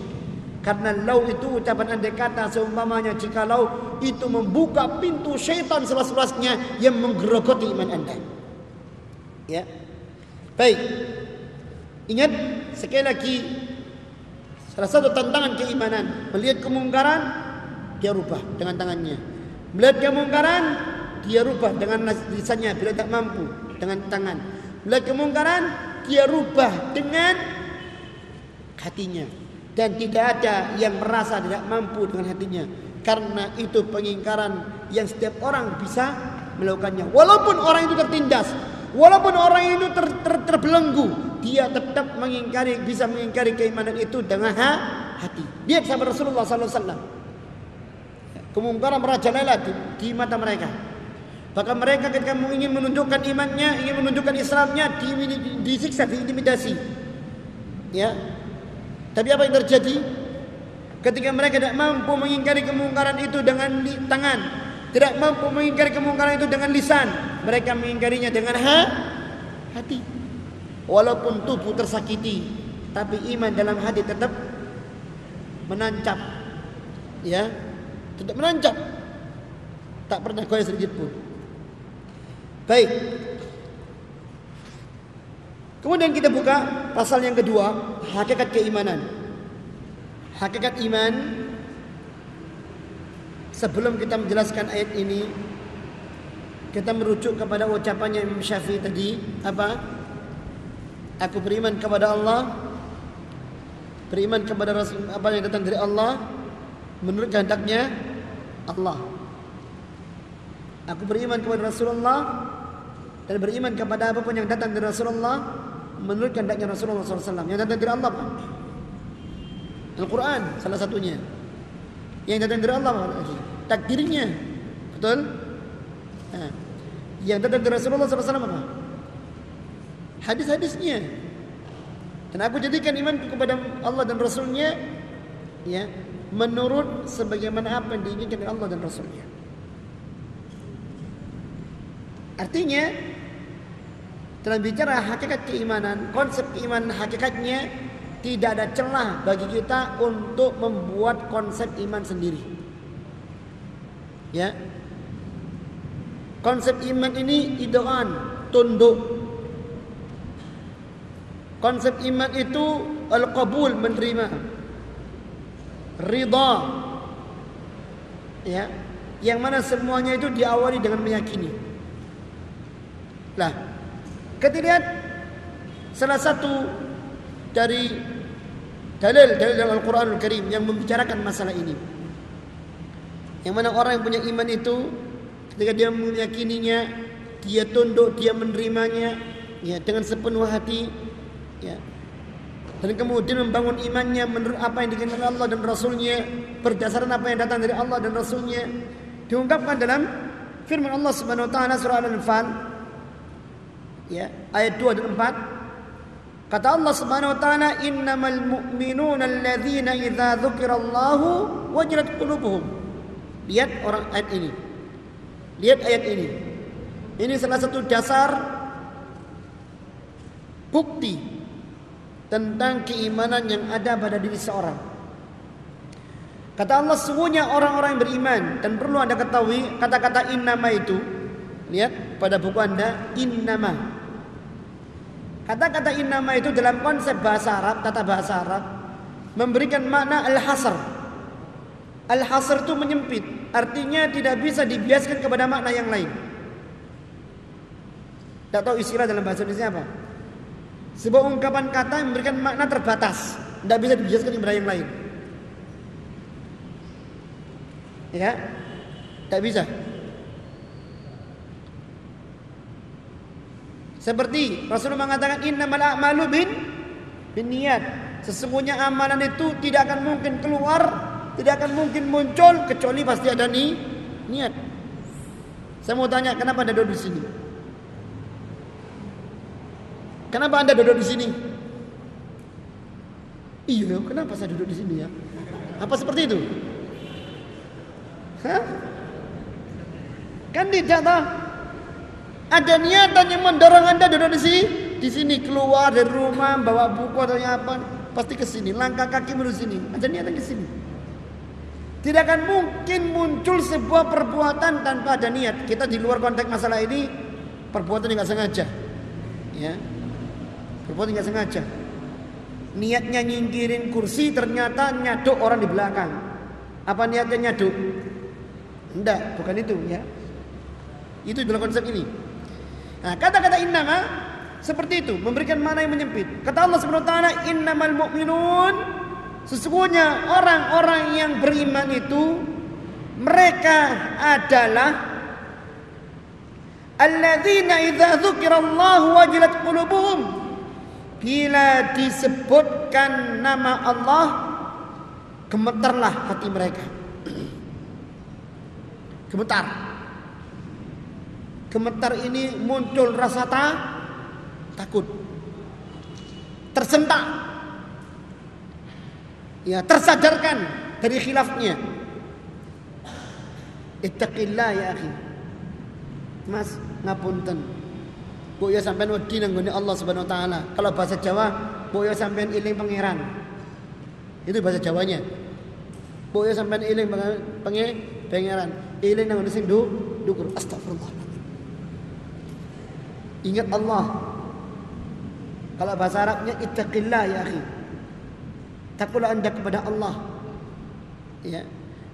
Karena lau itu ucapan andai kata seumpamanya jika lau itu membuka pintu syaitan seluas-luasnya yang menggerogoti iman Anda. Ya. Baik. Ingat sekali lagi, salah satu tantangan keimanan, melihat kemungkaran dia rubah dengan tangannya. Melihat kemungkaran dia rubah dengan lisannya bila tak mampu, dengan tangan. Melihat kemungkaran dia rubah dengan hatinya. Dan tidak ada yang merasa tidak mampu dengan hatinya. Karena itu pengingkaran yang setiap orang bisa melakukannya. Walaupun orang itu tertindas, walaupun orang itu terbelenggu, dia tetap bisa mengingkari keimanan itu dengan hati. Lihat sahabat Rasulullah SAW. Kemungkaran merajalela di mata mereka. Bahkan mereka ketika ingin menunjukkan imannya, ingin menunjukkan Islamnya, disiksa, diintimidasi. Ya. Tapi apa yang terjadi? Ketika mereka tidak mampu mengingkari kemungkaran itu dengan tangan, tidak mampu mengingkari kemungkaran itu dengan lisan, mereka mengingkarinya dengan hati. Walaupun tubuh tersakiti, tapi iman dalam hati tetap menancap. Ya, tetap menancap. Tak pernah goyah sedikit pun. Baik. Kemudian kita buka pasal yang kedua, hakikat keimanan. Hakikat iman. Sebelum kita menjelaskan ayat ini, kita merujuk kepada ucapannya Imam Syafi'i tadi, apa? Aku beriman kepada Allah, beriman kepada Rasul, apa yang datang dari Allah menurut kehendaknya Allah. Aku beriman kepada Rasulullah dan beriman kepada apapun yang datang dari Rasulullah menurut kehendaknya Rasulullah SAW. Yang datang dari Allah, Al-Quran salah satunya. Yang datang dari Allah, takdirnya, betul? Nah, yang datang dari Rasulullah SAW apa? Hadis-hadisnya. Dan aku jadikan imanku kepada Allah dan Rasulnya, ya, menurut sebagaimana apa yang diinginkan oleh Allah dan Rasulnya. Artinya, dalam bicara hakikat keimanan, konsep keimanan hakikatnya tidak ada celah bagi kita untuk membuat konsep iman sendiri. Ya. Konsep iman ini idaan, tunduk. Konsep iman itu al-qabul, menerima. Ridha. Ya. Yang mana semuanya itu diawali dengan meyakini. Lah, kita lihat salah satu dari dalil dalam Al-Quranul Karim yang membicarakan masalah ini. Yang mana orang yang punya iman itu ketika dia meyakininya, dia tunduk, dia menerimanya, ya, dengan sepenuh hati, ya. Dan kemudian membangun imannya menurut apa yang diinginkan Allah dan Rasulnya, berdasarkan apa yang datang dari Allah dan Rasulnya, diungkapkan dalam firman Allah Subhanahu Wa Taala surah Al-Anfal, ya, ayat 2 dan 4. Kata Allah Subhanahu Wa Taala, innamal mu'minuna alladzina idza dzukirallahu wajilat qulubuhum. Lihat orang ayat ini. Lihat ayat ini. Ini salah satu dasar bukti tentang keimanan yang ada pada diri seorang. Kata Allah, sesungguhnya orang-orang yang beriman, dan perlu Anda ketahui kata-kata innama itu. Lihat pada buku Anda, innama. Kata-kata innama itu dalam konsep bahasa Arab, tata bahasa Arab, memberikan makna al-hasr. Al-hasr itu menyempit, artinya tidak bisa dibiaskan kepada makna yang lain. Tak tahu istilah dalam bahasa Indonesia apa? Sebuah ungkapan kata yang memberikan makna terbatas, tidak bisa dibiaskan kepada yang lain. Ya, tak bisa. Seperti Rasulullah mengatakan innamal a'malu binniyat. Sesungguhnya amalan itu tidak akan mungkin keluar, tidak akan mungkin muncul kecuali pasti ada niat. Saya mau tanya, kenapa Anda duduk di sini? Kenapa Anda duduk di sini? Iya, kenapa saya duduk di sini ya? Apa seperti itu? Hah? Kan tidak tahu. Ada niatan yang mendorong Anda duduk di sini, keluar dari rumah, bawa buku atau apa, pasti ke sini, langkah kaki menuju sini. Ada niatan ke sini. Tidak akan mungkin muncul sebuah perbuatan tanpa ada niat. Kita di luar konteks masalah ini, perbuatan yang nggak sengaja, ya, perbuatan nggak sengaja. Niatnya nyingkirin kursi, ternyata nyaduk orang di belakang. Apa niatnya nyaduk? Enggak, bukan itu, ya. Itu dalam konsep ini. Nah, kata-kata innama seperti itu, memberikan makna yang menyempit. Kata Allah Subhanahu wa taala, innamal mu'minun, sesungguhnya orang-orang yang beriman itu mereka adalah alladzina idza dzukirallahu wajilat qulubuhum. Bila disebutkan nama Allah, gemetarlah hati mereka. Gemetar. Gemetar ini muncul rasa takut, tersentak, ya, tersadarkan dari khilafnya. Ittaqillah ya akhi. Mas, ngapunten. Mbok ya sampean wedi nang nggone Allah Subhanahu wa taala. Kalau bahasa Jawa, mbok ya sampean eling pangeran. Itu bahasa Jawanya. Mbok ya sampean eling pangeran. Eling nang ngene sing dukur. Astagfirullah. Ingat Allah. Kalau bahasa Arabnya ittaqillah ya akhi. Takutlah Anda kepada Allah. Ya.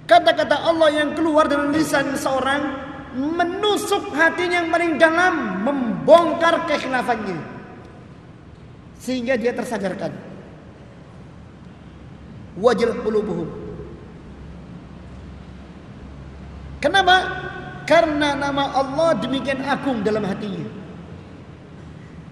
Kata-kata Allah yang keluar dari lisan seorang menusuk hatinya yang paling dalam, membongkar kekhilafannya, sehingga dia tersadarkan. Wajilat qulubuhum. Kenapa? Karena nama Allah demikian agung dalam hatinya.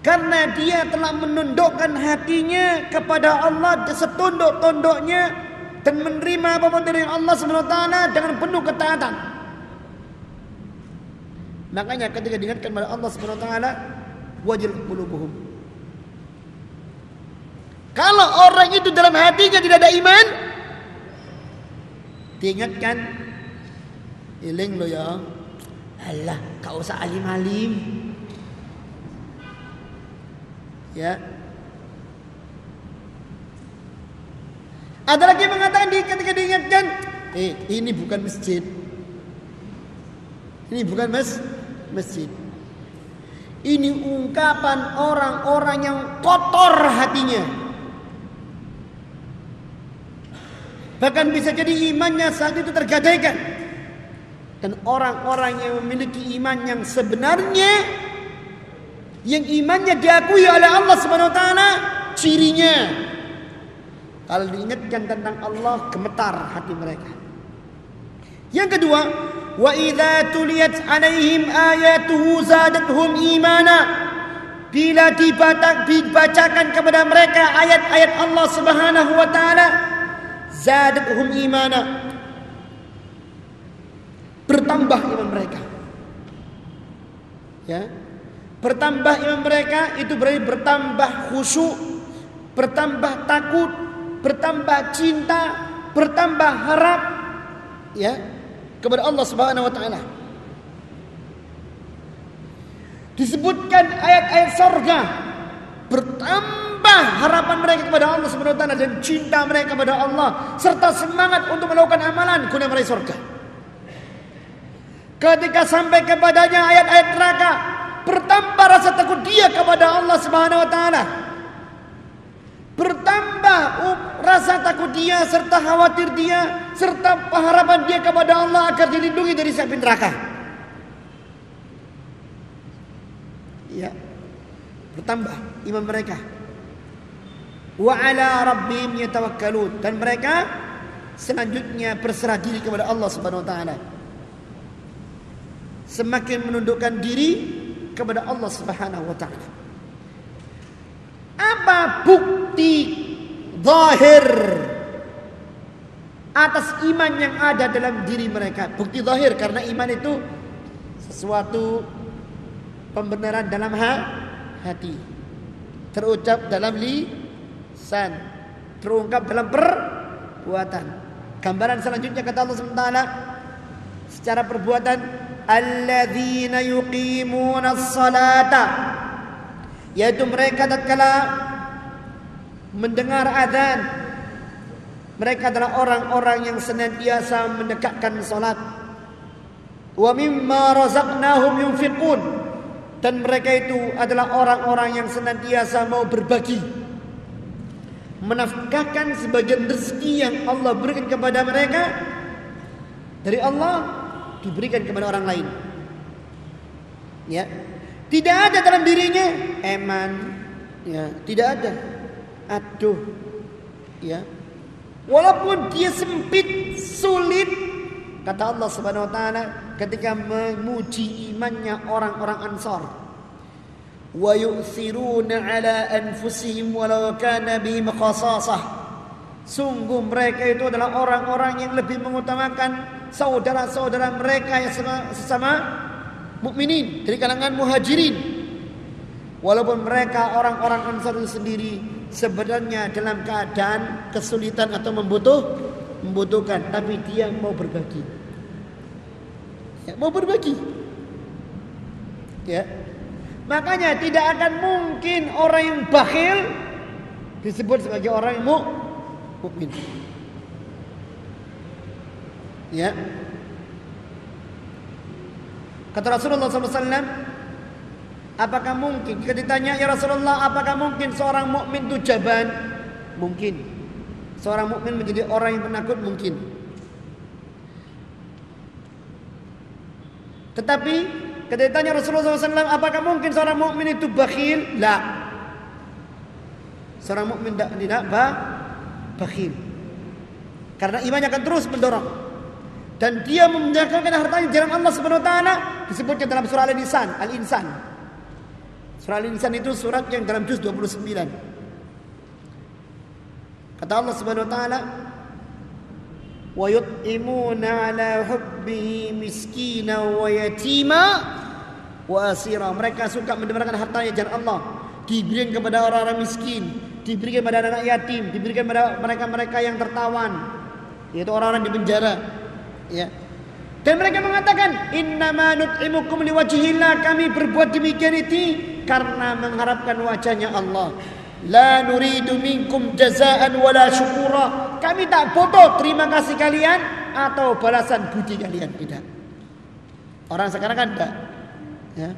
Karena dia telah menundukkan hatinya kepada Allah setunduk-tunduknya dan menerima apapun dari Allah Subhanahu wa taala dengan penuh ketaatan. Makanya ketika diingatkan kepada Allah Subhanahu wa taala, wajilat qulubuhum. Kalau orang itu dalam hatinya tidak ada iman, diingatkan, eling lo ya. Alah, gak usah alim-alim. Ya. Ada lagi mengatakan ketika diingatkan, ini bukan masjid. Ini bukan masjid. Ini ungkapan orang-orang yang kotor hatinya. Bahkan bisa jadi imannya saat itu tergadaikan. Dan orang-orang yang memiliki iman yang sebenarnya, yang imannya diakui oleh Allah Subhanahu wa taala, cirinya kalau diingatkan tentang Allah, gemetar hati mereka. Yang kedua, wa idza tuliyat alaihim ayatuhu zadatuhum imana. Bila dibacakan kepada mereka ayat-ayat Allah Subhanahu wa taala, zadatuhum imana. Bertambah iman mereka. Ya. Bertambah iman mereka itu berarti bertambah khusyuk, bertambah takut, bertambah cinta, bertambah harap, ya, kepada Allah Subhanahu wa taala. Disebutkan ayat-ayat surga, bertambah harapan mereka kepada Allah Subhanahu wa taala dan cinta mereka kepada Allah serta semangat untuk melakukan amalan guna meraih surga. Ketika sampai kepadanya ayat-ayat neraka, bertambah rasa takut dia kepada Allah Subhanahu wa taala. Bertambah rasa takut dia serta khawatir dia serta pengharapan dia kepada Allah agar dilindungi dari api neraka. Ya. Bertambah iman mereka. Wa ala rabbihim yatawakkalun, dan mereka selanjutnya berserah diri kepada Allah Subhanahu wa taala. Semakin menundukkan diri kepada Allah Subhanahu wa taala. Apa bukti zahir atas iman yang ada dalam diri mereka? Bukti zahir, karena iman itu sesuatu pembenaran dalam hati, terucap dalam lisan, terungkap dalam perbuatan. Gambaran selanjutnya kata Allah SWT secara perbuatan, alladzina yuqimuna as-salata, yaitu mereka tatkala mendengar azan, mereka adalah orang-orang yang senantiasa mendekatkan salat. Wa mimma razaqnahum yunfiqun, dan mereka itu adalah orang-orang yang senantiasa mau berbagi, menafkahkan sebagian rezeki yang Allah berikan kepada mereka dari Allah, diberikan kepada orang lain. Ya. Tidak ada dalam dirinya eman, ya, tidak ada. Aduh, ya. Walaupun dia sempit, sulit, kata Allah Subhanahu wa taala ketika memuji imannya orang-orang Ansar. Wa yu'thiruna ala anfusihim walau kana bihim khasasah. Sungguh mereka itu adalah orang-orang yang lebih mengutamakan saudara-saudara mereka yang sesama mukminin dari kalangan muhajirin, walaupun mereka orang-orang Ansar itu sendiri sebenarnya dalam keadaan kesulitan atau membutuhkan, tapi dia mau berbagi, ya, mau berbagi, ya. Makanya tidak akan mungkin orang yang bakhil disebut sebagai orang yang mukmin, ya. Kata Rasulullah SAW, apakah mungkin, jika ditanya ya Rasulullah, apakah mungkin seorang mukmin itu jaban? Mungkin. Seorang mukmin menjadi orang yang penakut, mungkin. Tetapi ketika ditanya Rasulullah SAW, apakah mungkin seorang mukmin itu bakhil? La. Seorang mukmin tidak bakhil, karena imannya akan terus mendorong, dan dia menjagalkan hartanya di jalan Allah Subhanahu wa taala, disebutnya dalam surah Al-Insan. Surah Al-Insan itu surat yang dalam juz 29. Kata Allah Subhanahu wa taala, wa yut'imuna ala hubbihi miskina wa yatima wa asira. Mereka suka mendapatkan hartanya di jalan Allah, diberikan kepada orang-orang miskin, diberikan kepada anak yatim, diberikan kepada mereka-mereka yang tertawan, yaitu orang-orang di penjara. Ya. Dan mereka mengatakan, innama nut'imukum liwajhillah, kami berbuat demikian itu karena mengharapkan wajahnya Allah. La nuridu minkum jazaan wala syukura, kami tak butuh terima kasih kalian atau balasan budi kalian, tidak. Orang sekarang kan enggak, ya.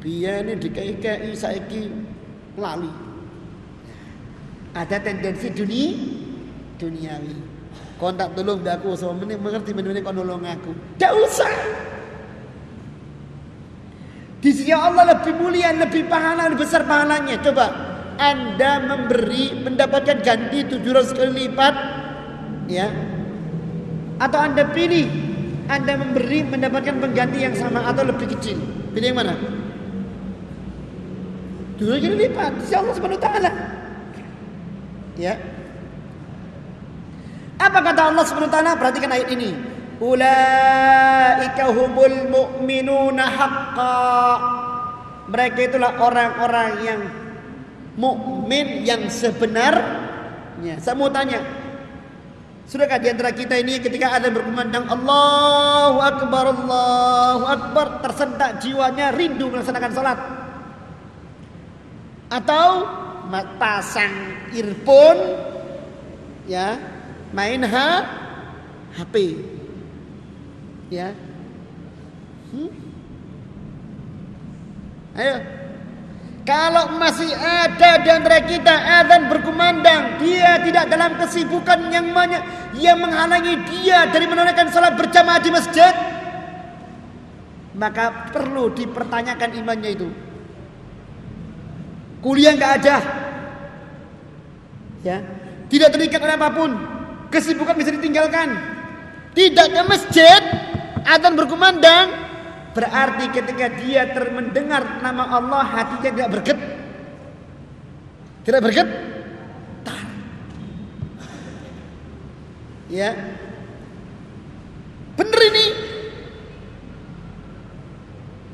Biyen dikai-kai saiki lali. Ada tendensi duniawi. Kau tak tolong aku, so mengerti menurut kau nolong aku. Tak usah. Di sisi Allah lebih mulia, lebih pahala, lebih besar pahalanya. Coba Anda mendapatkan ganti 700 kali lipat, ya, atau Anda pilih Anda mendapatkan pengganti yang sama atau lebih kecil. Pilih yang mana? 700 kali lipat. Di sisi Allah Subhanahu wa taala. Ya. Apa kata Allah Subhanahu wa taala? Perhatikan ayat ini. Ulaika humul mu'minuna haqqan. Mereka itulah orang-orang yang mukmin yang sebenarnya. Saya mau tanya, sudahkah di antara kita ini ketika ada berkumandang Allahu Akbar, tersentak jiwanya rindu melaksanakan salat? Atau pasang earphone, ya, main HP, ya. Ayo. Kalau masih ada di antara kita azan berkumandang, dia tidak dalam kesibukan yang menghalangi dia dari menunaikan salat berjamaah di masjid, maka perlu dipertanyakan imannya itu. Kuliah nggak ada, ya, tidak terikat oleh apapun, kesibukan bisa ditinggalkan, tidak ke masjid, azan berkumandang. Berarti ketika dia mendengar nama Allah, hatinya tidak bergetar. Ya, benar ini.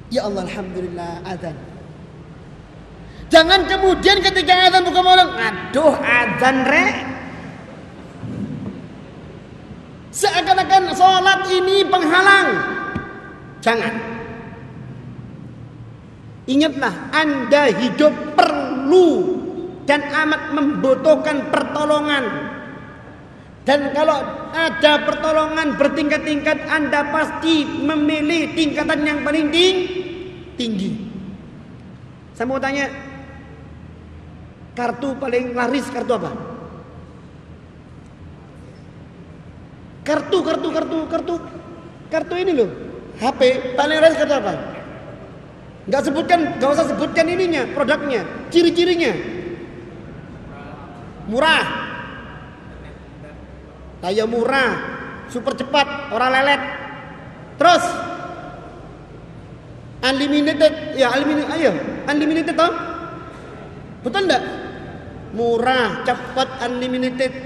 Ya Allah, alhamdulillah azan. Jangan kemudian ketika azan bukan orang, aduh azan rek. Seakan-akan sholat ini penghalang. Jangan. Ingatlah, Anda hidup perlu dan amat membutuhkan pertolongan. Dan kalau ada pertolongan bertingkat-tingkat, Anda pasti memilih tingkatan yang paling tinggi. Saya mau tanya, kartu paling laris kartu apa? Kartu ini loh, HP paling laris kartu apa? Gak usah sebutkan ininya, produknya, ciri-cirinya. Murah, daya murah, super cepat, orang lelet. Terus unlimited, ya unlimited toh? Betul enggak? Murah, cepat, unlimited,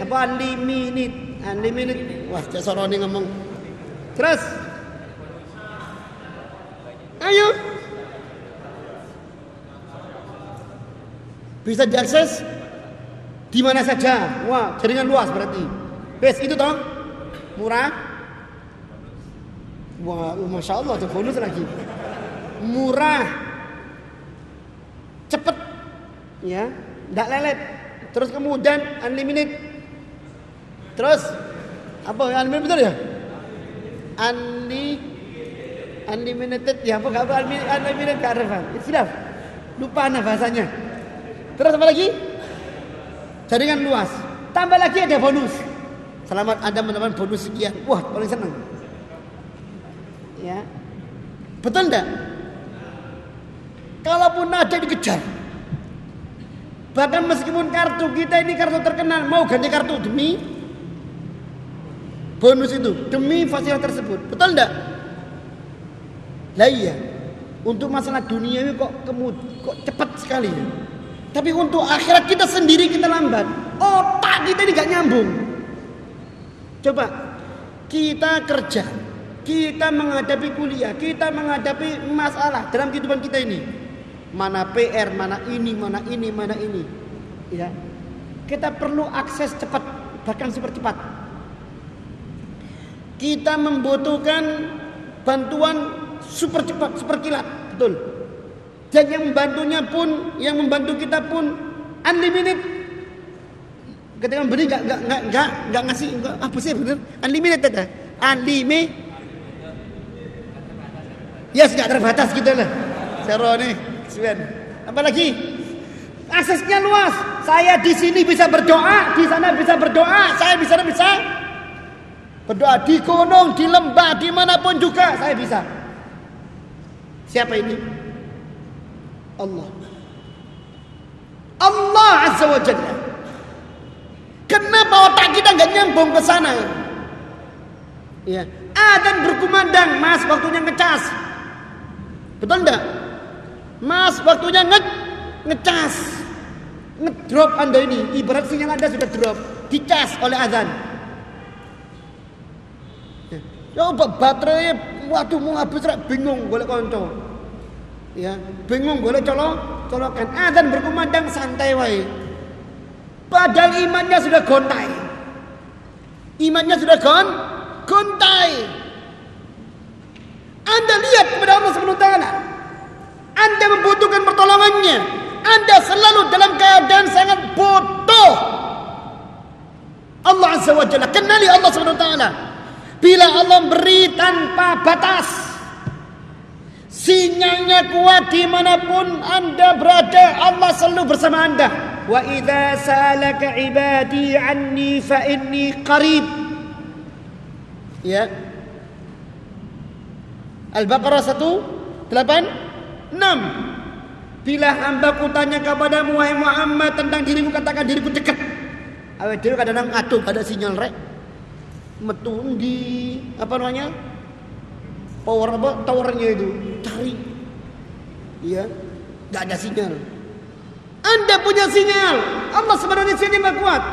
unlimited. Wah, Cak Soroni ngomong. Terus, ayo. Bisa diakses di mana saja. Wah, jaringan luas berarti. Bes itu toh, murah. Wah, masya Allah, ada bonus lagi. Murah, cepet, ya, tidak lelet. Terus kemudian unlimited. Terus apa? Unlimited betul ya? Unlimited ya, apa? Unlimited gak relevan. Sudah lupa bahasanya. Terus apa lagi? Jaringan luas. Tambah lagi ada bonus. Selamat Anda mendapat bonus sekian. Wah, paling senang. Ya. Betul enggak? Kalaupun ada dikejar. Bahkan meskipun kartu kita ini kartu terkenal, mau ganti kartu demi bonus itu, demi fasilitas tersebut. Betul enggak? Lah iya. Untuk masalah dunia ini kok cepat sekali. Tapi untuk akhirat kita sendiri kita lambat. Otak kita ini gak nyambung. Coba kita kerja, kita menghadapi kuliah, kita menghadapi masalah dalam kehidupan kita ini. Mana PR, mana ini. Ya. Kita perlu akses cepat, bahkan super cepat. Kita membutuhkan bantuan super cepat, super kilat, betul. Dan yang membantu kita pun unlimited. Ketika memberi nggak ngasih, apa sih benar? Unlimited ya? Unlimited. Yes, nggak terbatas gitu lah. Sero nih, Sven. Apalagi aksesnya luas. Saya di sini bisa berdoa, di sana bisa berdoa, saya bisa berdoa di gunung, di lembah, dimanapun juga saya bisa. Siapa ini? Allah Azza wa Jalla. Kenapa otak kita nggak nyambung ke sana? Ya, adzan berkumandang, Mas, waktunya ngecas. Betul enggak? Mas, waktunya ngecas. Ngedrop Anda ini, ibarat sinyal Anda sudah drop, dicas oleh adzan. Ya, coba baterai, waduh mau habis, bingung golek konco. Ya, bingung boleh colokan. Adzan berkumandang santai wae. Padahal imannya sudah gontai. Gontai. Anda lihat kepada Allah Subhanahu wa taala. Anda membutuhkan pertolongannya. Anda selalu dalam keadaan sangat bodoh. Allah Azza wa Jalla, kenali Allah Subhanahu wa taala. Bila Allah beri tanpa batas, Sinyalnya kuat dimanapun anda berada, Allah selalu bersama anda. Wa idza sa'alaka ibadi anni fa inni qarib. Ya. Al-Baqarah 186. Bila hambaku tanya kepadamu wahai Muhammad tentang dirimu, katakan diriku dekat. Awet dhewe kadang aduh ada sinyal rek. Metu di apa namanya? Towernya itu cari. Iya, enggak ada sinyal. Anda punya sinyal. Allah Subhanahu wa taala Maha Kuat.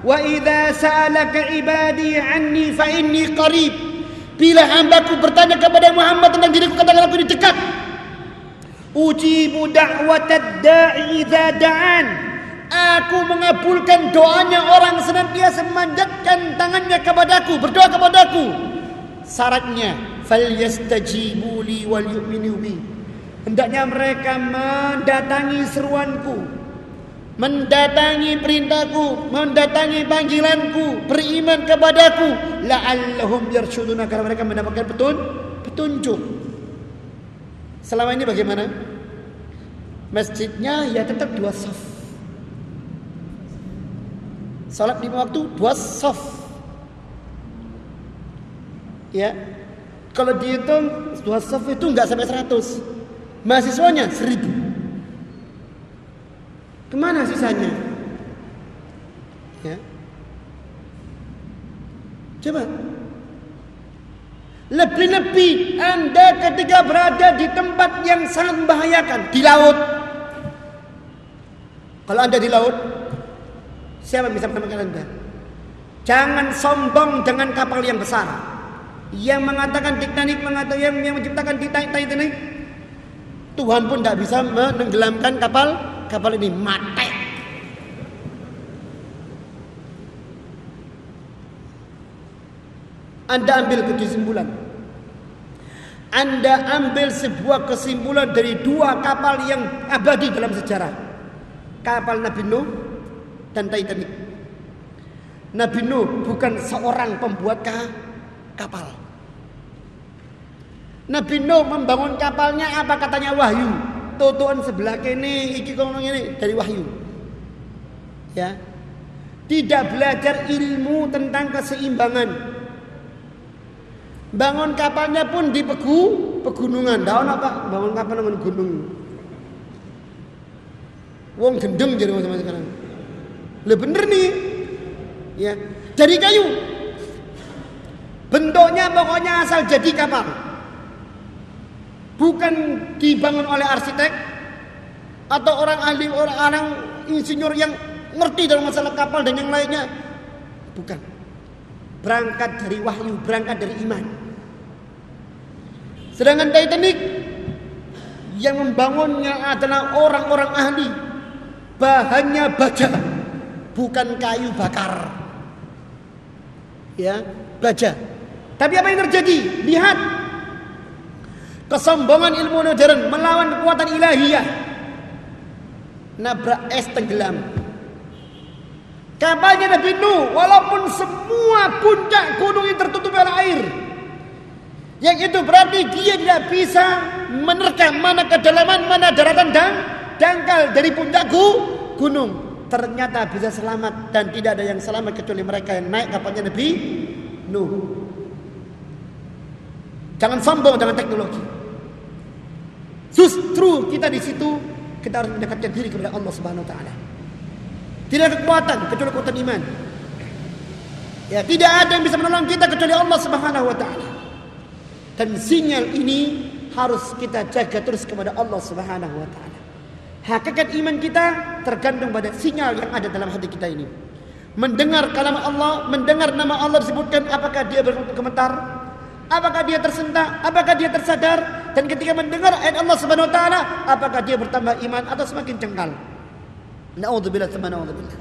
Wa idza sa'alaka ibadi anni fa inni qarib. Bila hambaku bertanya kepada Muhammad tentang diriku, katakan aku di dekat. Ujibu da'watad da'i idza da'an. Aku mengabulkan doanya orang senantiasa memanjatkan tangannya kepadaku, berdoa kepadaku. Syaratnya falyastajibu li wal yu'minu bi. Hendaknya mereka mendatangi seruanku, mendatangi perintahku, mendatangi panggilanku, beriman kepadaku, la'allahum yarshuduna, karena mereka mendapatkan petunjuk. Selama ini bagaimana? Masjidnya ya tetap 2 shaf. Salat 5 waktu 2 shaf. Ya. Kalau dihitung 2 shaf itu enggak sampai 100. Mahasiswanya 1000. Kemana sisanya? Ya. Coba. Lebih-lebih Anda ketika berada di tempat yang sangat membahayakan, di laut. Kalau Anda di laut, siapa yang bisa menemukan Anda? Jangan sombong dengan kapal yang besar. Yang mengatakan Titanic, mengatakan yang menciptakan Titanic, Tuhan pun tidak bisa menenggelamkan kapal ini, mati. Anda ambil kesimpulan. Anda ambil sebuah kesimpulan dari 2 kapal yang abadi dalam sejarah. Kapal Nabi Nuh dan Titanic. Nabi Nuh bukan seorang pembuat kapal. Nabi Nuh membangun kapalnya apa katanya wahyu. Tutuan sebelah kene iki kono ngene dari wahyu. Ya. Tidak belajar ilmu tentang keseimbangan. Bangun kapalnya pun di pegunungan. Daun apa? Bangun kapal nang gunung. Wong gendeng jadi macam sekarang. Lah bener nih. Ya, dari kayu. Bentuknya pokoknya asal jadi kapal. Bukan dibangun oleh arsitek atau orang ahli, orang insinyur yang ngerti dalam masalah kapal dan yang lainnya. Bukan. Berangkat dari wahyu, berangkat dari iman. Sedangkan Titanic yang membangunnya adalah orang-orang ahli. Bahannya baja, bukan kayu bakar. Ya, baja. Tapi apa yang terjadi? Lihat. Kesombongan ilmu modern melawan kekuatan ilahiyah. Nabrak es, tenggelam. Kapalnya Nabi Nuh, walaupun semua puncak gunung yang tertutup oleh air, yang itu berarti dia tidak bisa menerkam mana kedalaman, mana daratan dan dangkal dari puncak gunung. Ternyata bisa selamat, dan tidak ada yang selamat kecuali mereka yang naik kapalnya Nabi Nuh. Jangan sombong dengan teknologi. Justru kita di situ kita harus mendekatkan diri kepada Allah Subhanahu wa taala. Tidak ada kekuatan kecuali kekuatan iman. Ya, tidak ada yang bisa menolong kita kecuali Allah Subhanahu wa taala. Dan sinyal ini harus kita jaga terus kepada Allah Subhanahu wa taala. Hakikat iman kita tergantung pada sinyal yang ada dalam hati kita ini. Mendengar kalam Allah, mendengar nama Allah disebutkan, apakah dia bergemetar? Apakah dia tersentak? Apakah dia tersadar? Dan ketika mendengar ayat Allah Subhanahu wa taala, apakah dia bertambah iman atau semakin cengkal? Na'udzubillah tsumma na'udzubillah.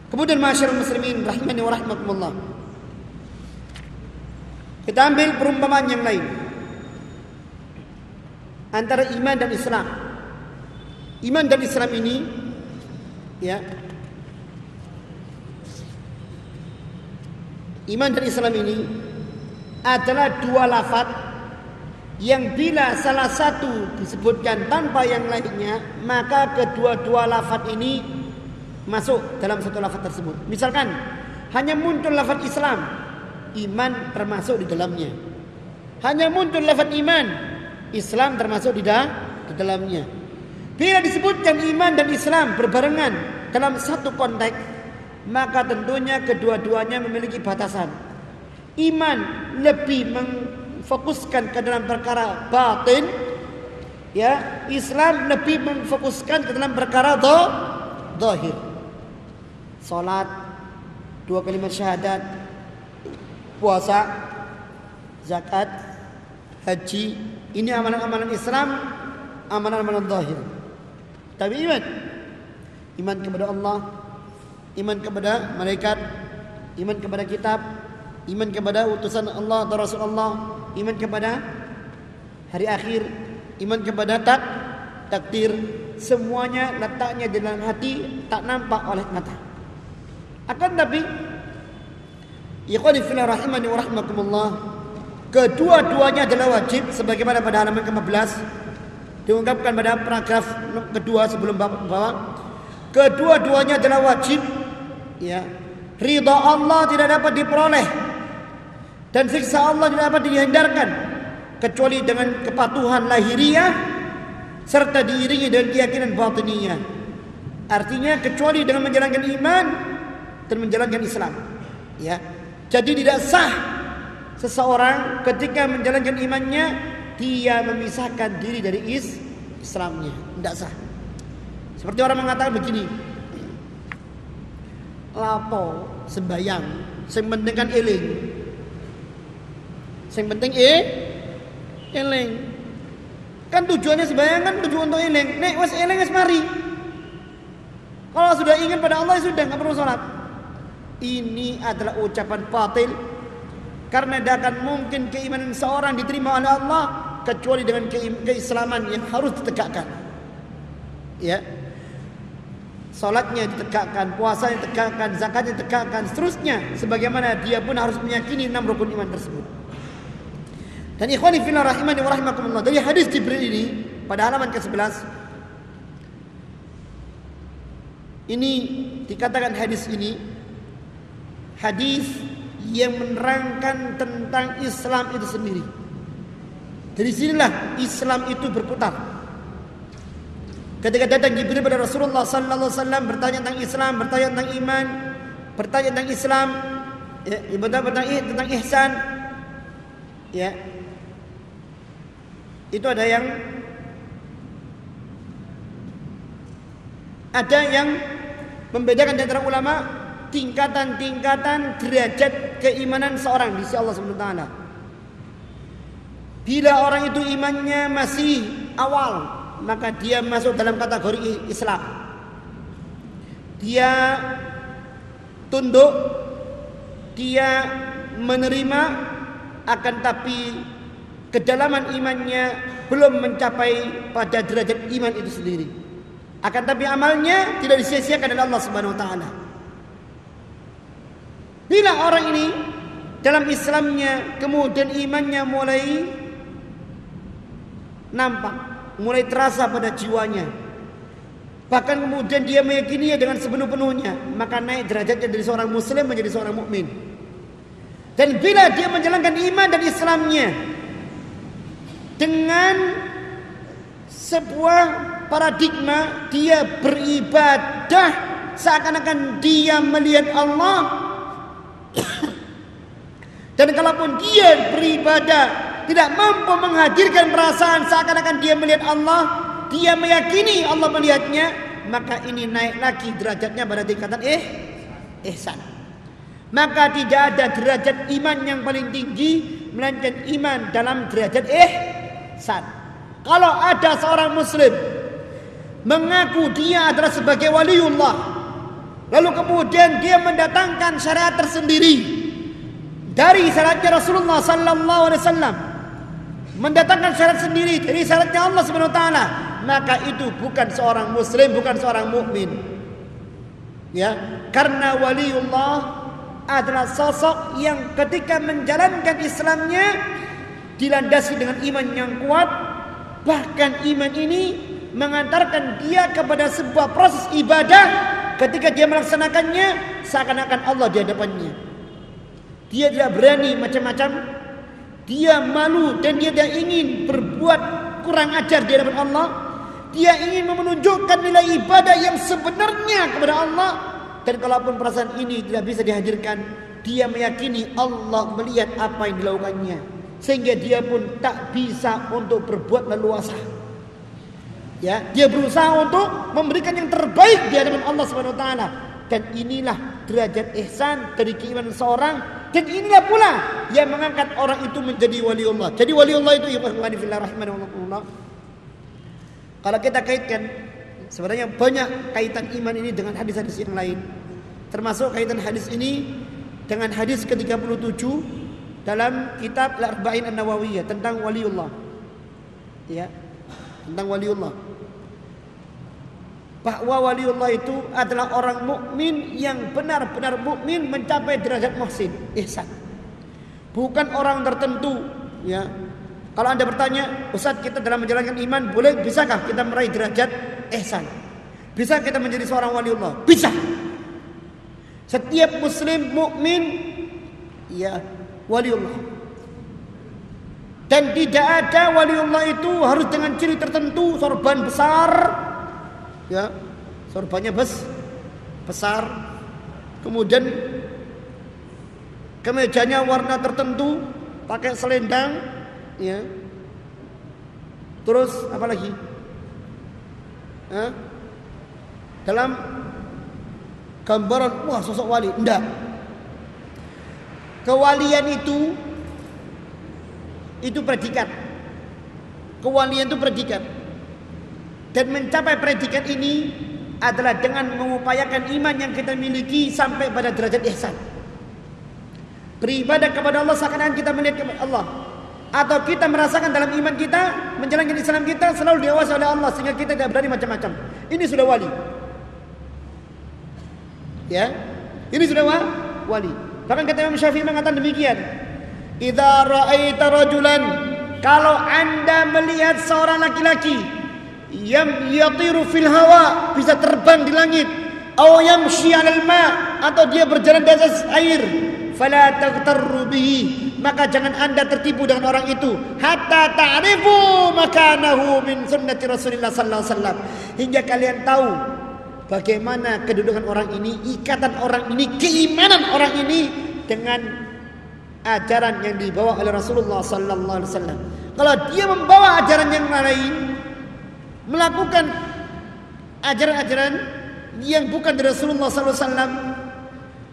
Kemudian masyarakat muslimin rahimani wa rahmatullah. Kita ambil perumpamaan yang lain antara iman dan Islam. Iman dan Islam ini, ya, iman dan Islam ini adalah dua lafaz yang bila salah satu disebutkan tanpa yang lainnya, maka kedua-dua lafaz ini masuk dalam satu lafaz tersebut. Misalkan hanya muncul lafaz Islam, iman termasuk di dalamnya. Hanya muncul lafaz iman, Islam termasuk di dalamnya. Bila disebutkan iman dan Islam berbarengan dalam satu konteks, maka tentunya kedua-duanya memiliki batasan. Iman lebih memfokuskan ke dalam perkara batin, ya, Islam lebih memfokuskan ke dalam perkara zahir. Salat, 2 kalimat syahadat, puasa, zakat, haji, ini amalan-amalan Islam, amalan-amalan zahir. Tapi iman kepada Allah, iman kepada malaikat, iman kepada kitab, iman kepada utusan Allah atau Rasulullah, iman kepada hari akhir, iman kepada takdir, semuanya letaknya di dalam hati, tak nampak oleh mata. Akan tapi ikhwani fillah rahimani wa rahmakumullah, kedua-duanya adalah wajib sebagaimana pada halaman ke-15 diungkapkan pada paragraf kedua sebelum bawah. Kedua-duanya adalah wajib, ya. Ridha Allah tidak dapat diperoleh dan siksa Allah tidak dapat dihindarkan kecuali dengan kepatuhan lahiriah serta diiringi dengan keyakinan batiniyah. Artinya kecuali dengan menjalankan iman dan menjalankan Islam, ya. Jadi tidak sah seseorang ketika menjalankan imannya dia memisahkan diri dari Islamnya, tidak sah. Seperti orang mengatakan begini, lapo sembayang, sing penting kan eling, sing penting eling. Kan tujuannya sembayang kan tujuan untuk eling. Nek wes eling wes mari. Kalau sudah ingin pada Allah sudah nggak perlu sholat. Ini adalah ucapan batil, karena tidak akan mungkin keimanan seorang diterima oleh Allah kecuali dengan keislaman yang harus ditegakkan, ya. Salatnya ditegakkan, puasanya ditegakkan, zakatnya ditegakkan, seterusnya. Sebagaimana dia pun harus meyakini 6 rukun iman tersebut. Dan ikhwani fillah rahimani wa rahimakumullah, dari hadis Jibril ini pada halaman ke-11 ini dikatakan hadis ini hadis yang menerangkan tentang Islam itu sendiri. Dari sinilah Islam itu berputar. Ketika datang Jibril pada Rasulullah sallallahu alaihi wasallam bertanya tentang Islam, bertanya tentang iman, bertanya tentang Islam, ya, bertanya tentang ihsan, ya. Itu ada yang membedakan di antara ulama tingkatan-tingkatan derajat keimanan seorang di sisi Allah Subhanahu wa taala. Bila orang itu imannya masih awal, maka dia masuk dalam kategori Islam. Dia tunduk, dia menerima, akan tapi kedalaman imannya belum mencapai pada derajat iman itu sendiri. Akan tapi amalnya tidak disia-siakan oleh Allah Subhanahu wa taala. Bila orang ini dalam Islamnya kemudian imannya mulai nampak, mulai terasa pada jiwanya, bahkan kemudian dia meyakininya dengan sepenuh-penuhnya, maka naik derajatnya dari seorang muslim menjadi seorang mukmin. Dan bila dia menjalankan iman dan Islamnya dengan sebuah paradigma, dia beribadah seakan-akan dia melihat Allah. Dan kalaupun dia beribadah tidak mampu menghadirkan perasaan seakan-akan dia melihat Allah, dia meyakini Allah melihatnya, maka ini naik lagi derajatnya pada tingkatan ihsan. Maka tidak ada derajat iman yang paling tinggi melainkan iman dalam derajat ihsan. Kalau ada seorang muslim mengaku dia adalah sebagai waliullah, lalu kemudian dia mendatangkan syariat tersendiri dari syariatnya Rasulullah sallallahu alaihi wasallam, mendatangkan syariat sendiri dari syariatnya Allah Subhanahu wa taala, maka itu bukan seorang muslim, bukan seorang mukmin. Ya, karena waliullah adalah sosok yang ketika menjalankan Islamnya dilandasi dengan iman yang kuat. Bahkan iman ini mengantarkan dia kepada sebuah proses ibadah. Ketika dia melaksanakannya, seakan-akan Allah di hadapannya. Dia tidak berani macam-macam. Dia malu dan dia tidak ingin berbuat kurang ajar di hadapan Allah. Dia ingin menunjukkan nilai ibadah yang sebenarnya kepada Allah. Dan kalaupun perasaan ini tidak bisa dihadirkan, dia meyakini Allah melihat apa yang dilakukannya, sehingga dia pun tak bisa untuk berbuat leluasa. Ya, dia berusaha untuk memberikan yang terbaik di hadapan Allah Subhanahu wa taala. Dan inilah derajat ihsan dari keimanan seorang, dan inilah pula yang mengangkat orang itu menjadi waliullah. Jadi waliullah itu ya ikhwani fillah rahimanallah. Kalau kita kaitkan, sebenarnya banyak kaitan iman ini dengan hadis-hadis yang lain. Termasuk kaitan hadis ini dengan hadis ke-37 dalam kitab Al-Arba'in An-Nawawiyah tentang waliullah. Ya, tentang waliullah. Bahwa waliullah itu adalah orang mukmin yang benar-benar mukmin mencapai derajat muhsin, ihsan. Bukan orang tertentu, ya. Kalau Anda bertanya, Ustaz, kita dalam menjalankan iman bisakah kita meraih derajat ihsan? Bisa kita menjadi seorang waliullah? Bisa. Setiap muslim mukmin ya waliullah. Dan tidak ada waliullah itu harus dengan ciri tertentu, sorban besar, ya, sorbannya besar, kemudian kemejanya warna tertentu, pakai selendang, ya. Terus apa lagi? Dalam gambaran wah sosok wali, enggak. Kewalian itu predikat. Kewalian itu predikat. Dan mencapai predikat ini adalah dengan mengupayakan iman yang kita miliki sampai pada derajat ihsan. Beribadah kepada Allah seakan-akan kita melihat kepada Allah, atau kita merasakan dalam iman kita, menjalankan Islam kita selalu diawasi oleh Allah sehingga kita tidak berani macam-macam. Ini sudah wali. Ya, ini sudah wali. Bahkan kata Imam Syafi'i mengatakan demikian. Idza ra'aita rajulan, kalau Anda melihat seorang laki-laki yang yatiru fil hawa, bisa terbang di langit, aw yamshi 'alal ma, atau dia berjalan di atas air, fala taghtarru bihi, maka jangan Anda tertipu dengan orang itu, hatta ta'rifu makanahu min sunnati Rasulillah sallallahu alaihi wasallam, hingga kalian tahu bagaimana kedudukan orang ini, ikatan orang ini, keimanan orang ini dengan ajaran yang dibawa oleh Rasulullah sallallahu alaihi wasallam. Kalau dia membawa ajaran yang lain, melakukan ajaran-ajaran yang bukan dari Rasulullah sallallahu alaihi wasallam,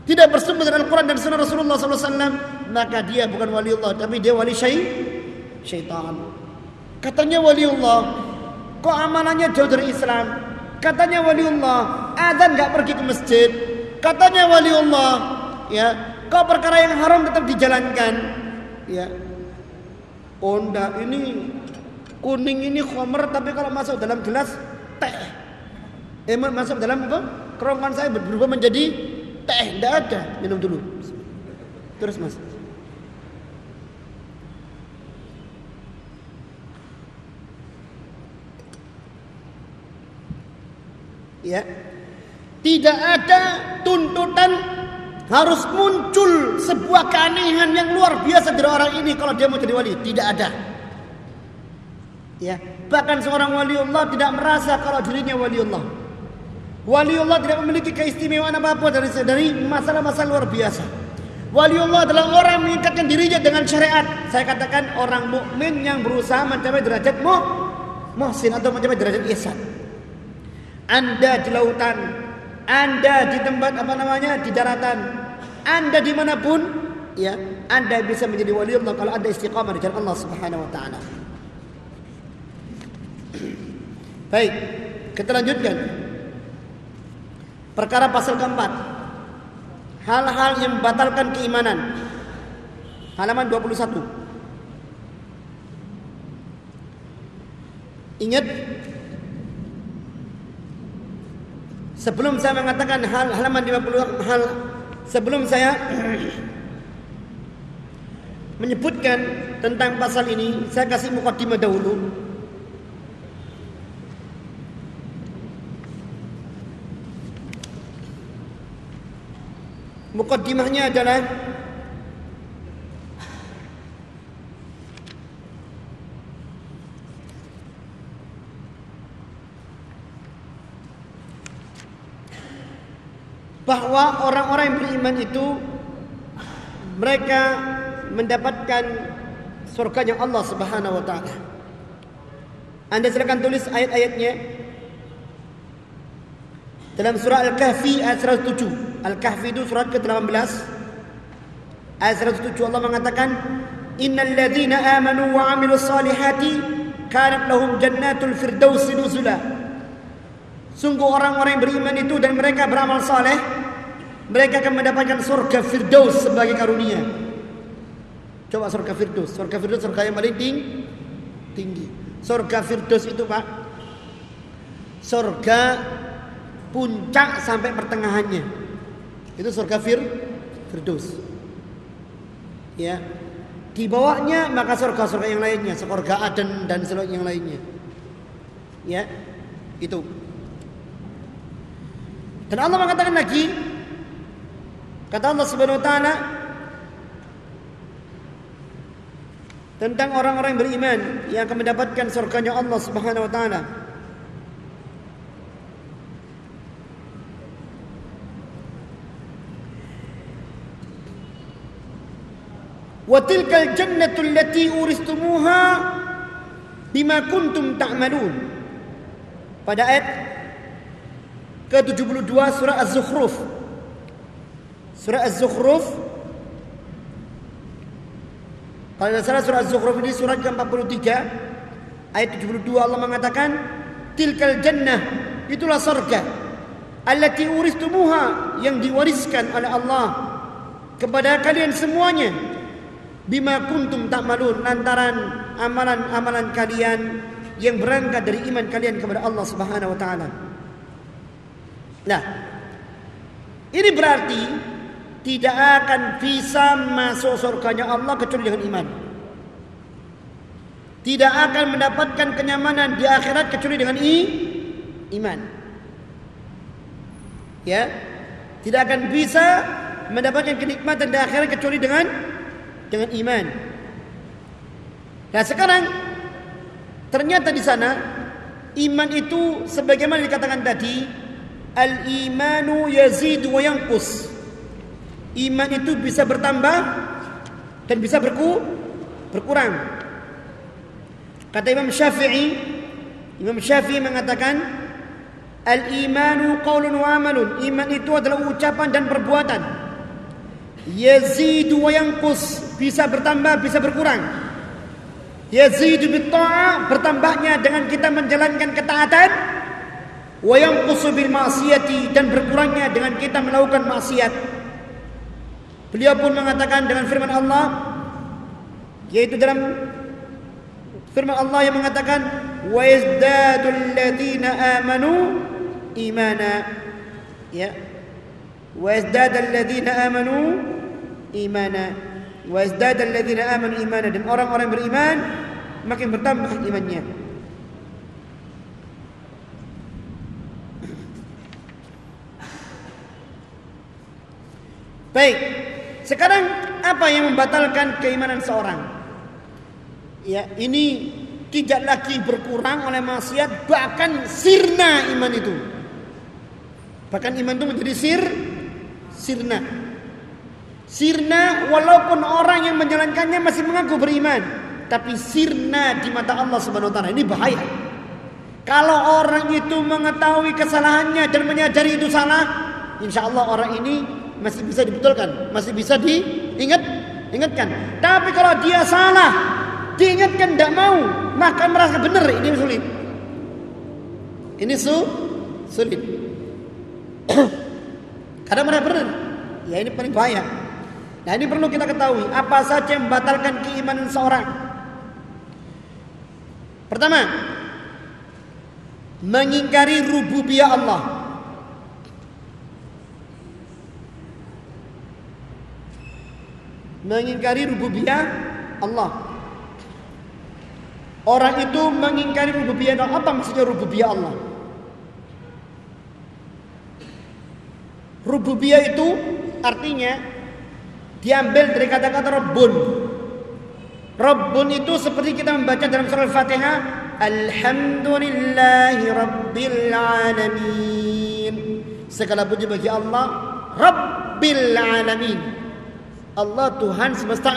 tidak bersumber dari Al-Quran dan Sunnah Rasulullah sallallahu alaihi wasallam, maka dia bukan waliullah, tapi dia wali syaitan. Katanya waliullah, kok amalannya jauh dari Islam. Katanya waliullah, azan enggak pergi ke masjid. Katanya waliullah, ya, kok perkara yang haram tetap dijalankan, ya. Oh enggak, ini kuning ini khamr, tapi kalau masuk dalam gelas teh. Masuk dalam apa? Kerongkongan saya berubah menjadi teh, enggak ada. Minum dulu. Terus Mas. Ya. Tidak ada tuntutan harus muncul sebuah keanehan yang luar biasa dari orang ini kalau dia mau jadi wali, tidak ada. Ya, bahkan seorang waliullah tidak merasa kalau dirinya waliullah. Waliullah tidak memiliki keistimewaan apa-apa dari masalah-masalah luar biasa. Waliullah adalah orang yang mengikatkan dirinya dengan syariat. Saya katakan orang mukmin yang berusaha mencapai derajat muhsin atau mencapai derajat ihsan. Anda di lautan, Anda di tempat di daratan, Anda dimanapun, ya, Anda bisa menjadi waliullah kalau Anda istiqamah di jalan Allah Subhanahu wa taala. Baik, kita lanjutkan. Perkara pasal keempat, hal-hal yang membatalkan keimanan. Halaman 21. Ingat, sebelum saya mengatakan halaman 50, hal sebelum saya menyebutkan tentang pasal ini, saya kasih mukaddimah dahulu. Mukaddimahnya adalah bahwa orang-orang yang beriman itu mereka mendapatkan surganya Allah Subhanahu wa taala. Anda silakan tulis ayat-ayatnya dalam surah Al-Kahfi ayat 107. Al-Kahfi itu surat ke-18 ayat 107. Allah mengatakan, "Innal ladzina amanu wa 'amilus solihati kanat lahum jannatul firdausi nuzula." Sungguh orang-orang yang beriman itu dan mereka beramal saleh, mereka akan mendapatkan surga Firdaus sebagai karunia. Coba surga Firdaus. Surga Firdaus surga yang paling tinggi. Surga Firdaus itu, Pak, surga puncak sampai pertengahannya. Itu surga Firdaus. Ya. Di bawahnya maka surga-surga yang lainnya, surga Aden dan seluruh yang lainnya. Ya. Itu. Dan Allah mengatakan lagi, kata Allah Subhanahu wa taala tentang orang-orang yang beriman yang akan mendapatkan surganya Allah Subhanahu wa taala. Wa tilkal jannatu allati uristumuha bima kuntum ta'malun. Pada ayat ke-72 surah Az-Zukhruf. Surah Az-Zukhruf, kalau tidak salah surah Az-Zukhruf ini surat ke-43 ayat 72, Allah mengatakan tilkal jannah, itulah surga, allati uristumuha, yang diwariskan oleh Allah kepada kalian semuanya, bima kuntum ta'malun, lantaran amalan-amalan kalian yang berangkat dari iman kalian kepada Allah Subhanahu wa taala. Nah, ini berarti tidak akan bisa masuk surganya Allah kecuali dengan iman. Tidak akan mendapatkan kenyamanan di akhirat kecuali dengan iman. Ya, tidak akan bisa mendapatkan kenikmatan di akhirat kecuali dengan iman. Nah, sekarang ternyata di sana iman itu sebagaimana dikatakan tadi, al-imanu yazidu wa yanqus. Iman itu bisa bertambah dan bisa berkurang. Kata Imam Syafi'i mengatakan, al-imanu qaulun wa amalun. Iman itu adalah ucapan dan perbuatan. Yazidu wa yanqus, bisa bertambah, bisa berkurang. Yazidu bit ta'ah, bertambahnya dengan kita menjalankan ketaatan. Wa yanqusu bil ma'siyati, dan berkurangnya dengan kita melakukan maksiat. Beliau pun mengatakan dengan firman Allah, yaitu dalam firman Allah yang mengatakan, wa yazdadul ladzina amanu imana. Ya. Wa yazdadul ladzina amanu imana. Wa yazdadul ladzina amanu imana, dan orang-orang beriman makin bertambah imannya. Baik, sekarang apa yang membatalkan keimanan seorang? Ya, ini tidak lagi berkurang oleh maksiat, bahkan sirna iman itu. Bahkan iman itu menjadi sirna. Sirna walaupun orang yang menjalankannya masih mengaku beriman, tapi sirna di mata Allah Subhanahu wa taala. Ini bahaya. Kalau orang itu mengetahui kesalahannya dan menyadari itu salah, insya Allah orang ini masih bisa dibetulkan, masih bisa diingatkan. Tapi kalau dia salah, diingatkan tidak mau, maka merasa benar, ini sulit. Ini sulit. Karena merasa benar, ya ini paling bahaya. Nah, ini perlu kita ketahui apa saja yang membatalkan keimanan seorang. Pertama, mengingkari rububiyah Allah. mengingkari rububiyah Allah. Orang itu mengingkari rububiyah Allah. Apa maksudnya rububiyah Allah? Rububiyah itu artinya diambil dari kata-kata Rabbun. Rabbun itu seperti kita membaca dalam surah Al-Fatihah, Alhamdulillahi Rabbil Alamin. Segala puji bagi Allah Rabbil Alamin. Allah Tuhan semesta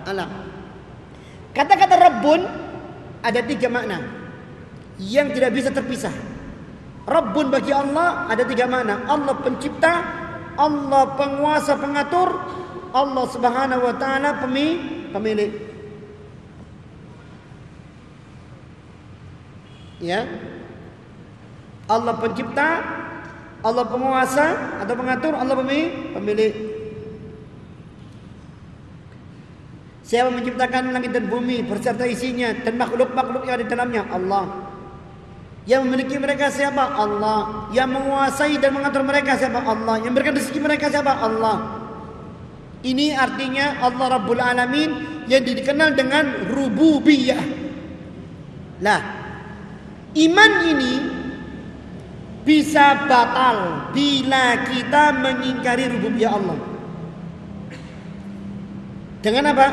alam. Kata-kata Rabbun ada 3 makna yang tidak bisa terpisah. Rabbun bagi Allah ada 3 makna. Allah pencipta, Allah penguasa pengatur, Allah Subhanahu wa taala pemilik. Ya. Allah pencipta, Allah penguasa atau pengatur, Allah pemilik. Siapa menciptakan langit dan bumi berserta isinya dan makhluk-makhluk yang ada di dalamnya? Allah. Yang memiliki mereka siapa? Allah. Yang menguasai dan mengatur mereka siapa? Allah. Yang memberikan rezeki mereka siapa? Allah. Ini artinya Allah Rabbul Alamin yang dikenal dengan rububiyah. Lah, iman ini bisa batal bila kita mengingkari rububiyah Allah. Dengan apa?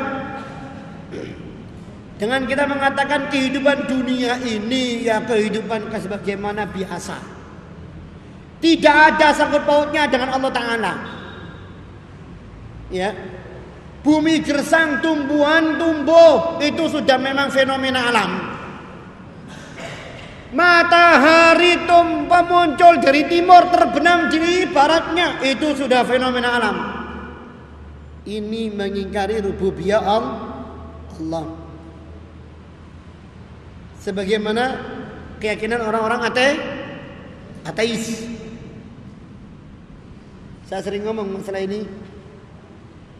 Dengan kita mengatakan kehidupan dunia ini ya kehidupan sebagaimana biasa. Tidak ada sangkut pautnya dengan Allah Ta'ala. Ya. Bumi gersang, tumbuhan tumbuh, itu sudah memang fenomena alam. Matahari muncul dari timur terbenam di baratnya, itu sudah fenomena alam. Ini mengingkari rububiyah Allah. Sebagaimana keyakinan orang-orang ateis. Saya sering ngomong masalah ini.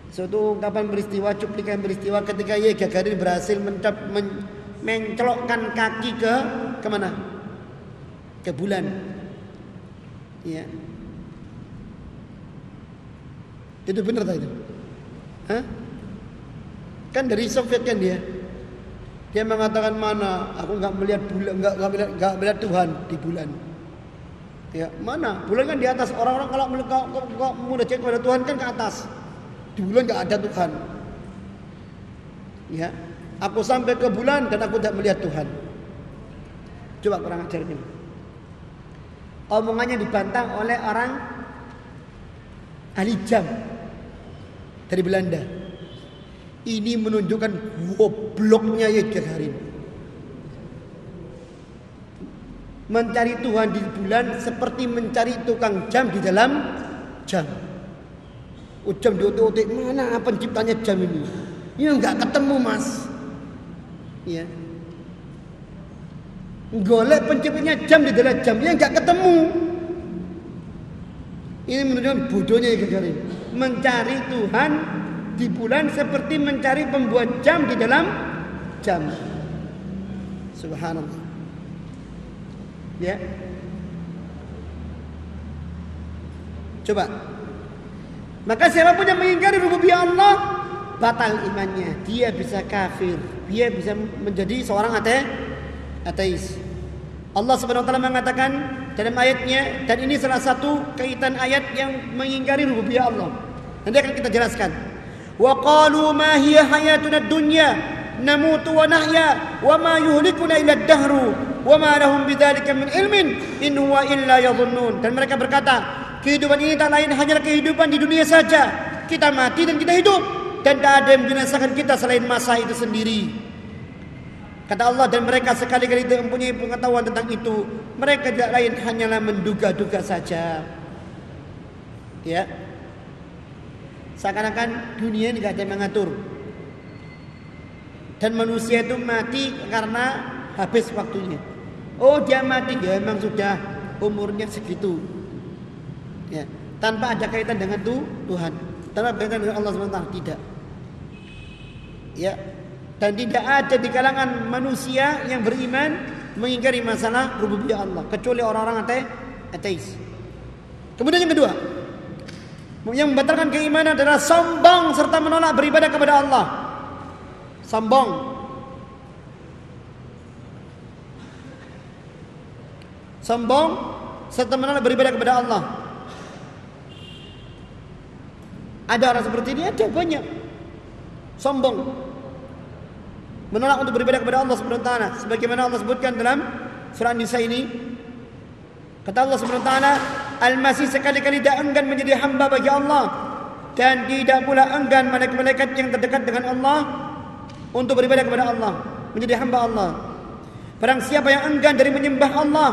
Suatu ungkapan peristiwa, cuplikan peristiwa ketika Gagarin berhasil mencelokkan kaki ke mana? Ke bulan. Ya. Itu benar tak itu? Hah? Kan dari Soviet kan dia. Dia mengatakan mana? Aku enggak melihat bulan, enggak melihat Tuhan di bulan. Ya, mana? Bulan kan di atas. Orang-orang kalau munajat kepada Tuhan kan ke atas. Di bulan enggak ada Tuhan. Ya. Aku sampai ke bulan dan aku tidak melihat Tuhan. Coba kurang ajar ini. Omongannya dibantah oleh orang ahli jam dari Belanda. Ini menunjukkan gobloknya Gagarin. Mencari Tuhan di bulan seperti mencari tukang jam di dalam jam. Jam diotek-otek, mana penciptanya jam ini? Ini enggak ketemu, Mas. Ya. Golek penciptanya jam di dalam jamnya enggak ketemu. Ini menunjukkan bodohnya Gagarin. Mencari Tuhan di bulan seperti mencari pembuat jam di dalam jam. Subhanallah. Ya. Coba. Maka siapapun yang mengingkari rububiyah Allah, batal imannya. Dia bisa kafir. Dia bisa menjadi seorang ateis. Allah Subhanahu wa taala mengatakan dalam ayatnya, dan ini salah satu kaitan ayat yang mengingkari rububiyah Allah. Nanti akan kita jelaskan. Wa qalu ma hiya hayatuna dunya namutu wa nahya wa ma yuhlikuna illa ad-dahru wa ma lahum bidzalika min ilmin in huwa illa yadhunnun. Dan mereka berkata, kehidupan ini tak lain hanyalah kehidupan di dunia saja. Kita mati dan kita hidup, dan tak ada yang membinasakan kita selain masa itu sendiri. Kata Allah, dan mereka sekali-kali tidak mempunyai pengetahuan tentang itu. Mereka tidak lain hanyalah menduga-duga saja. Ya. Seakan-akan dunia ini tidak ada yang mengatur. Dan manusia itu mati karena habis waktunya. Oh, dia mati, ya memang sudah umurnya segitu. Ya, tanpa ada kaitan dengan Tuhan, tanpa kaitan dengan Allah SWT, tidak. Ya, dan tidak ada di kalangan manusia yang beriman mengingkari masalah rububiyah Allah kecuali orang-orang ateis. Kemudian yang kedua, Yang membatalkan keimanan adalah sombong serta menolak beribadah kepada Allah. Sombong. Sombong serta menolak beribadah kepada Allah. Ada orang seperti ini, ada banyak. Sombong, menolak untuk beribadah kepada Allah Subhanahu wa taala, sebagaimana Allah sebutkan dalam surah An-Nisa ini. Kata Allah Subhanahu wa taala, Al-Masih sekali-kali tidak enggan menjadi hamba bagi Allah, dan tidak pula enggan malaikat-malaikat yang terdekat dengan Allah untuk beribadah kepada Allah, menjadi hamba Allah. Barang siapa yang enggan dari menyembah Allah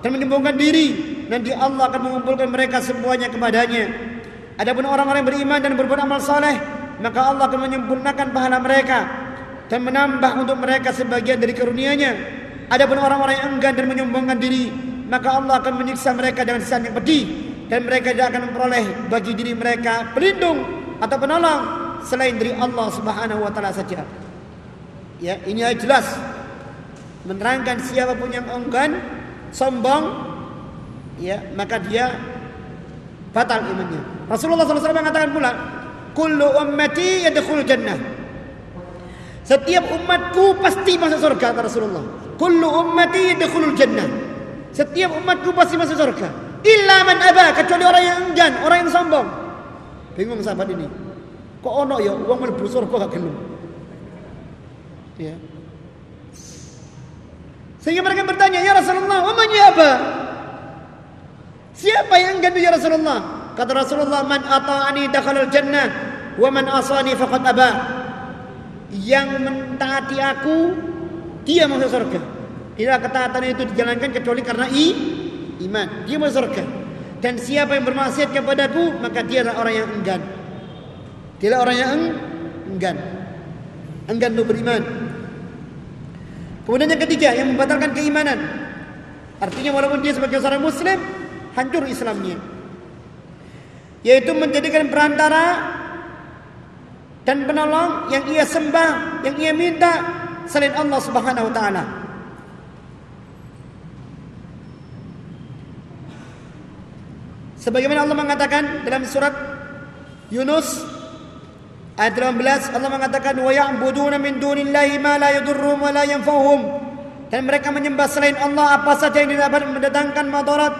dan menyombongkan diri, nanti Allah akan mengumpulkan mereka semuanya kepadanya. Adapun orang-orang yang beriman dan berbuat amal saleh, maka Allah akan menyempurnakan pahala mereka dan menambah untuk mereka sebagian dari karunia-Nya. Adapun orang-orang yang enggan dan menyombongkan diri, maka Allah akan menyiksa mereka dengan siksa yang pedih, dan mereka tidak akan memperoleh bagi diri mereka pelindung atau penolong selain dari Allah Subhanahu wa taala saja. Ya, ini jelas menerangkan siapapun yang enggan, sombong, ya, maka dia batal imannya. Rasulullah SAW mengatakan pula, kullu ummati yadkhulul jannah. Setiap umatku pasti masuk surga, kata Rasulullah. Kullu ummati yadkhulul jannah. Setiap umatku pasti masuk surga. Illa man aba, kecuali orang yang enggan, orang yang sombong. Bingung sahabat ini. Kok ono ya wong mlebu surga gak gelem. Ya. Sehingga mereka bertanya, ya Rasulullah, wa man yaba? Siapa yang enggan ya Rasulullah? Kata Rasulullah, man ata'ani dakhalal jannah wa man asani faqad aba. Yang mentaati aku, dia masuk surga. Tidak ketaatan itu dijalankan kecuali karena iman. Dia masuk surga. Dan siapa yang bermaksiat kepadaku, maka dia adalah orang yang enggan. Dia adalah orang yang enggan. Enggan untuk beriman. Kemudian yang ketiga, yang membatalkan keimanan. Artinya walaupun dia sebagai seorang muslim, hancur Islamnya. Yaitu menjadikan perantara dan penolong yang ia sembah, yang ia minta selain Allah Subhanahu wa taala. Sebagaimana Allah mengatakan dalam surat Yunus ayat 18, Allah mengatakan wa ya'buduna min dunillahi ma la yadurruhum wa la yanfa'uhum, dan mereka menyembah selain Allah apa saja yang tidak dapat mendatangkan madarat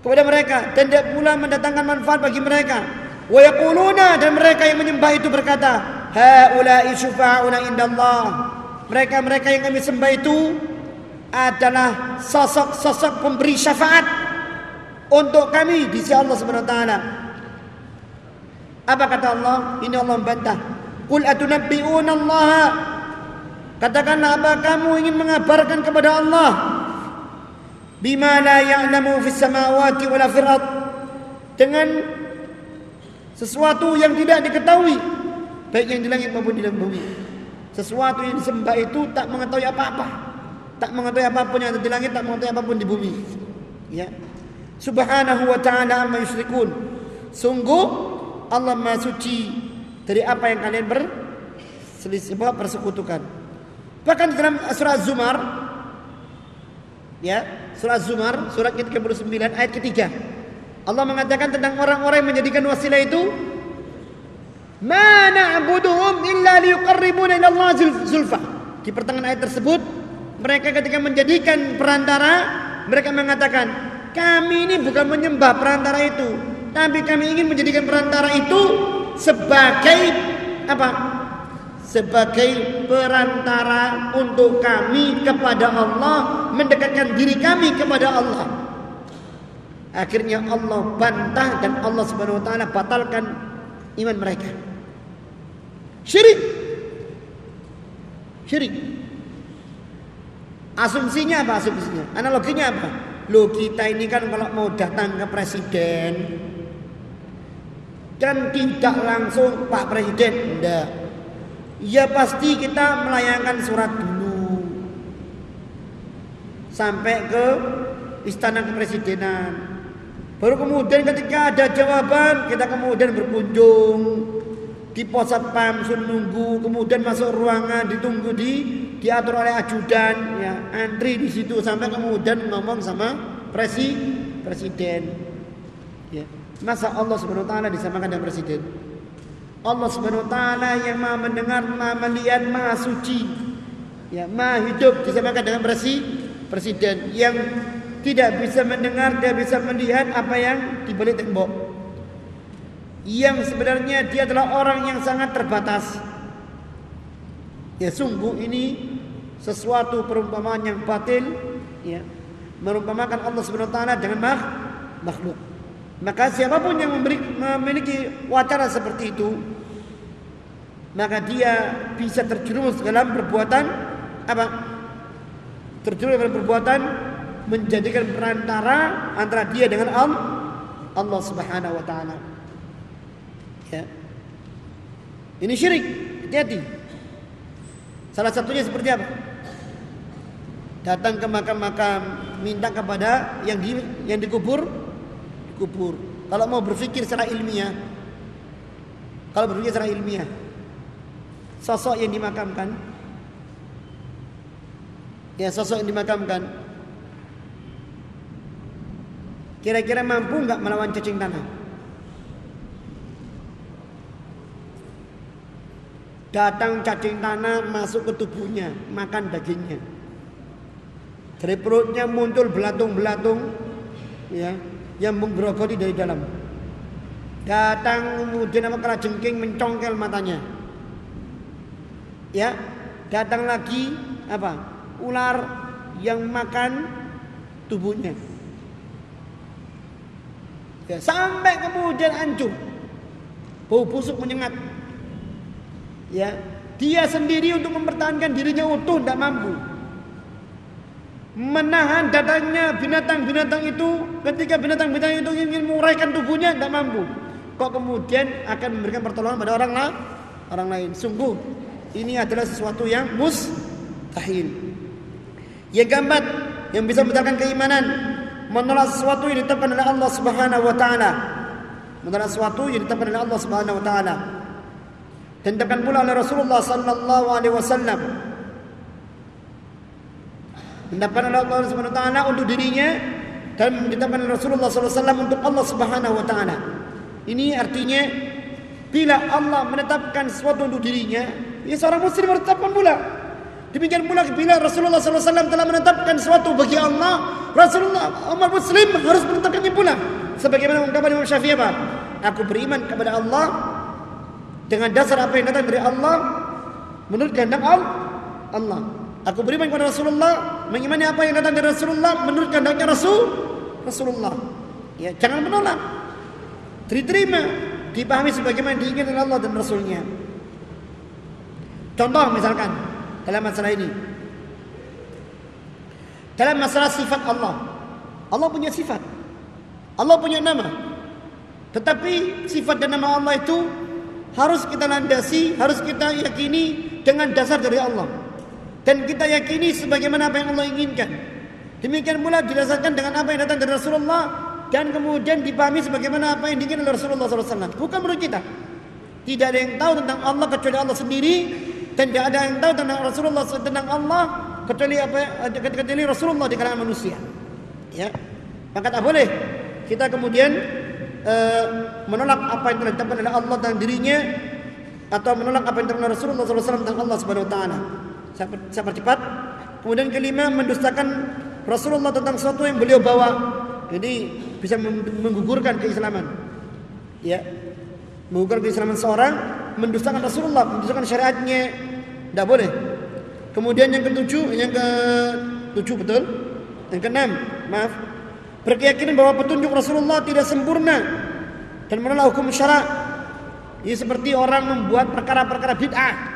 kepada mereka dan tidak pula mendatangkan manfaat bagi mereka. Wa yaquluna, dan mereka yang menyembah itu berkata, haula'i syufa'una indallah. Mereka yang kami sembah itu adalah sosok-sosok pemberi syafaat untuk kami di sisi Allah Subhanahu wa taala. Apa kata Allah? Ini Allah membantah. Qul atunabbi'una Allah. Katakanlah, apa kamu ingin mengabarkan kepada Allah bima la ya'lamu fis samawati wala fil ard, dengan sesuatu yang tidak diketahui baik yang di langit maupun di dalam bumi. Sesuatu yang disembah itu tak mengetahui apa-apa, tak mengetahui apapun yang ada di langit, tak mengetahui apapun di bumi. Ya. Subhanahu wa ta'ala amma yusyrikun. Sungguh Allah Maha Suci dari apa yang kalian persekutukan. Bahkan dalam surah Az-Zumar, ya, surah Az-Zumar, surat ke-39 ayat ketiga, Allah mengatakan tentang orang-orang yang menjadikan wasilah itu, ma na'buduhum illa liyuqarribuna ila Allah zulfa. Di pertengahan ayat tersebut, mereka ketika menjadikan perantara, mereka mengatakan, kami ini bukan menyembah perantara itu, tapi kami ingin menjadikan perantara itu sebagai apa? Sebagai perantara untuk kami kepada Allah, mendekatkan diri kami kepada Allah. Akhirnya Allah bantah dan Allah Subhanahu wa taala batalkan iman mereka. Syirik. Asumsinya apa asumsinya? Analoginya apa? Loh, kita ini kan kalau mau datang ke presiden kan tidak langsung Pak Presiden, enggak. Ya pasti kita melayangkan surat dulu sampai ke istana kepresidenan. Baru kemudian ketika ada jawaban, kita kemudian berkunjung di pos satpam, nunggu, kemudian masuk ruangan, ditunggu diatur oleh ajudan, ya, antri di situ sampai kemudian ngomong sama presiden. Ya. Masa Allah Subhanahu wa taala disamakan dengan presiden? Allah Subhanahu wa taala yang Maha mendengar, Maha melihat, Maha suci, ya, Maha hidup disamakan dengan presiden yang tidak bisa mendengar, tidak bisa melihat apa yang di balik tembok. Yang sebenarnya dia adalah orang yang sangat terbatas. Ya, sungguh ini sesuatu perumpamaan yang batil, ya, merumpamakan Allah Subhanahu wa taala dengan makhluk. Maka siapapun yang memiliki wacana seperti itu, maka dia bisa terjerumus dalam perbuatan apa? Terjerumus dalam perbuatan menjadikan perantara antara dia dengan Allah Subhanahu wa taala. Ya. Ini syirik, hati-hati. Salah satunya seperti apa? Datang ke makam-makam, minta kepada yang dikubur. Kalau mau berpikir secara ilmiah, sosok yang dimakamkan, kira-kira mampu nggak melawan cacing tanah? Datang cacing tanah masuk ke tubuhnya, makan dagingnya. Dari perutnya muncul belatung-belatung, ya, yang menggerogoti dari dalam. Datang kemudian kalajengking mencongkel matanya. Ya, datang lagi apa? Ular yang makan tubuhnya. Ya, sampai kemudian hancur. Bau busuk menyengat. Ya, dia sendiri untuk mempertahankan dirinya utuh tidak mampu. Menahan datangnya binatang-binatang itu, ketika binatang-binatang itu ingin menguraikan tubuhnya tidak mampu. Kok kemudian akan memberikan pertolongan pada orang lain? Sungguh ini adalah sesuatu yang mustahil. Yang keempat, yang bisa membatalkan keimanan, menolak sesuatu yang ditetapkan oleh Allah Subhanahu wa taala. Menolak sesuatu yang ditetapkan oleh Allah Subhanahu wa taala. Dan ditetapkan pula oleh Rasulullah sallallahu alaihi wasallam. Ditetapkan oleh Allah Subhanahu wa taala untuk dirinya dan ditetapkan oleh Rasulullah sallallahu alaihi wasallam untuk Allah Subhanahu wa taala. Ini artinya bila Allah menetapkan sesuatu untuk dirinya, ya seorang muslim harus tetapkan pula. Demikian pula bila Rasulullah sallallahu alaihi wasallam telah menetapkan sesuatu bagi Allah, umat muslim harus menetapkannya pula. Sebagaimana ungkapan Imam Syafi'i apa? Aku beriman kepada Allah dengan dasar apa yang datang dari Allah menurut kehendak Allah. Aku beriman kepada Rasulullah, mengimani apa yang datang dari Rasulullah menurut kehendaknya Rasulullah. Ya, jangan menolak. Diterima, dipahami sebagaimana diinginkan oleh Allah dan Rasulnya. Contoh misalkan dalam masalah ini, dalam masalah sifat Allah. Allah punya sifat, Allah punya nama. Tetapi sifat dan nama Allah itu harus kita landasi, harus kita yakini dengan dasar dari Allah. Dan kita yakini sebagaimana apa yang Allah inginkan. Demikian pula didasarkan dengan apa yang datang dari Rasulullah, dan kemudian dipahami sebagaimana apa yang diinginkan oleh Rasulullah SAW. Bukan menurut kita. Tidak ada yang tahu tentang Allah kecuali Allah sendiri, dan tidak ada yang tahu tentang Rasulullah tentang Allah kecuali Rasulullah di kalangan manusia. Ya, maka tak boleh kita kemudian menolak apa yang telah ditetapkan oleh Allah tentang dirinya, atau menolak apa yang ditetapkan oleh Rasulullah SAW tentang Allah Subhanahu Wa Taala. Saya percepat. Kemudian kelima, mendustakan Rasulullah tentang sesuatu yang beliau bawa. Jadi bisa menggugurkan keislaman. Ya, menggugurkan keislaman seorang, mendustakan Rasulullah, mendustakan syariatnya, tidak boleh. Kemudian yang ketujuh betul. Yang keenam, maaf, berkeyakinan bahwa petunjuk Rasulullah tidak sempurna dan menolak hukum syarak. Ini seperti orang membuat perkara-perkara bid'ah.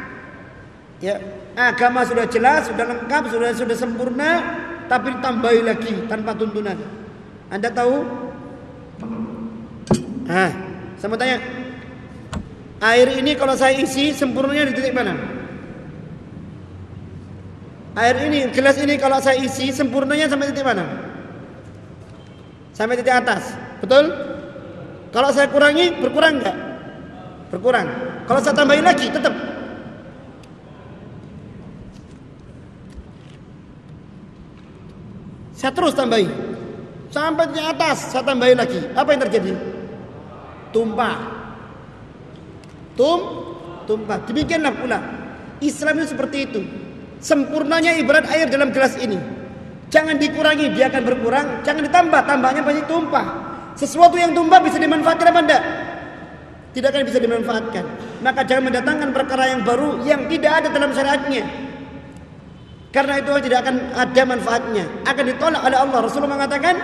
Ya, agama sudah jelas, sudah lengkap, sudah sempurna, tapi ditambahi lagi tanpa tuntunan. Anda tahu? Saya mau tanya, air ini kalau saya isi sempurnanya di titik mana? Air ini, gelas ini kalau saya isi sempurnanya sampai titik mana? Sampai titik atas, betul? Kalau saya kurangi, berkurang enggak? Berkurang. Kalau saya tambahin lagi, tetap. Saya terus tambahin sampai di atas, saya tambahin lagi. Apa yang terjadi? tumpah. Tumpah. Demikianlah pula Islam itu seperti itu. Sempurnanya ibarat air dalam gelas ini. Jangan dikurangi, dia akan berkurang. Jangan ditambah, tambahnya pasti tumpah. Sesuatu yang tumpah bisa dimanfaatkan apa enggak? Tidak akan bisa dimanfaatkan. Maka jangan mendatangkan perkara yang baru yang tidak ada dalam syariatnya. Karena itu tidak akan ada manfaatnya. Akan ditolak oleh Allah. Rasulullah mengatakan,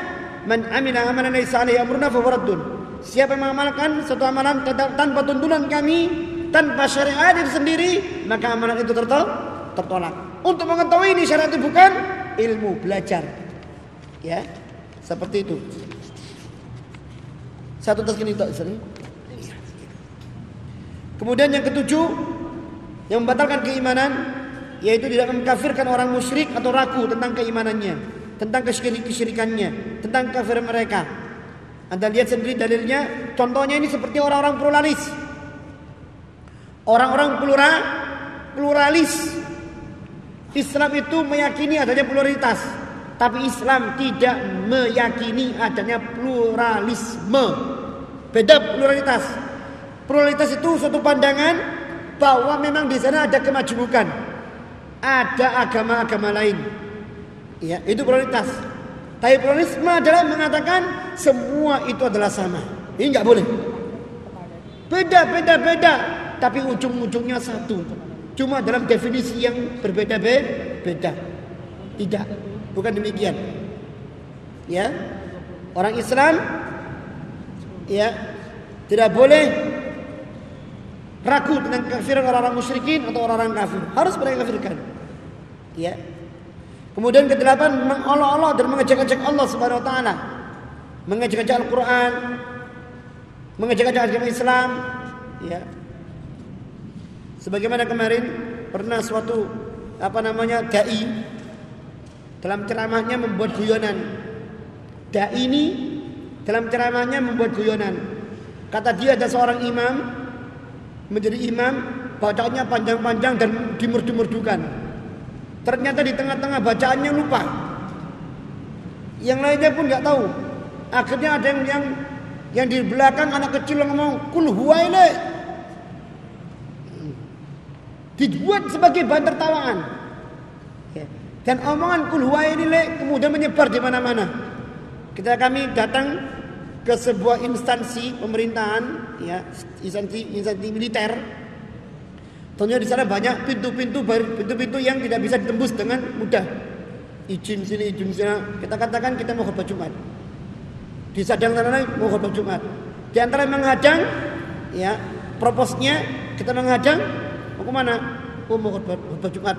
"Man amila amalan laisa alaihi amruna fa huwa raddun." Siapa yang mengamalkan suatu amalan tanpa tuntunan kami, tanpa syariat itu sendiri, maka amalan itu tertolak. Untuk mengetahui ini syariat itu bukan ilmu, belajar. Ya, seperti itu. Satu taskin itu. Kemudian yang ketujuh, yang membatalkan keimanan, yaitu tidak mengkafirkan orang musyrik atau ragu tentang keimanannya, tentang kesyirikannya, tentang kafir mereka. Anda lihat sendiri dalilnya. Contohnya ini seperti orang-orang pluralis. Orang-orang pluralis. Islam itu meyakini adanya pluralitas, tapi Islam tidak meyakini adanya pluralisme. Beda pluralitas. Pluralitas itu suatu pandangan bahwa memang di sana ada kemajemukan, ada agama-agama lain. Ya, itu pluralitas. Tapi pluralisme adalah mengatakan semua itu adalah sama. Ini enggak boleh. Beda. Tapi ujung-ujungnya satu. Cuma dalam definisi yang berbeda-beda. Tidak, bukan demikian. Ya, orang Islam ya tidak boleh ragu tentang kekafiran orang-orang musyrikin atau orang-orang kafir. Harus mereka kafirkan. Ya. Kemudian kedelapan, mengolok-olok dan mengejek-ejek Allah Subhanahu wa taala. Mengejek-ejek Al-Qur'an, mengejek-ejek agama Islam, ya. Sebagaimana kemarin pernah suatu dai dalam ceramahnya membuat guyonan. Dai ini dalam ceramahnya membuat guyonan. Kata dia ada seorang imam, menjadi imam, bacaannya panjang-panjang dan dimerdu-merdukan. Ternyata di tengah-tengah bacaannya lupa. Yang lainnya pun nggak tahu. Akhirnya ada yang di belakang anak kecil ngomong kul huwaile. Dibuat sebagai bahan tertawaan. Dan omongan kul huwaile kemudian menyebar di mana-mana. Ketika kami datang ke sebuah instansi pemerintahan, ya, instansi militer, tentunya di sana banyak pintu-pintu yang tidak bisa ditembus dengan mudah. Izin sini, izin sana. Kita katakan kita mau khutbah Jumat. Di sadang sana mau khutbah Jumat. Di antara yang menghadang, ya, proposnya kita menghadang, mau kemana? Oh, mau khutbah Jumat.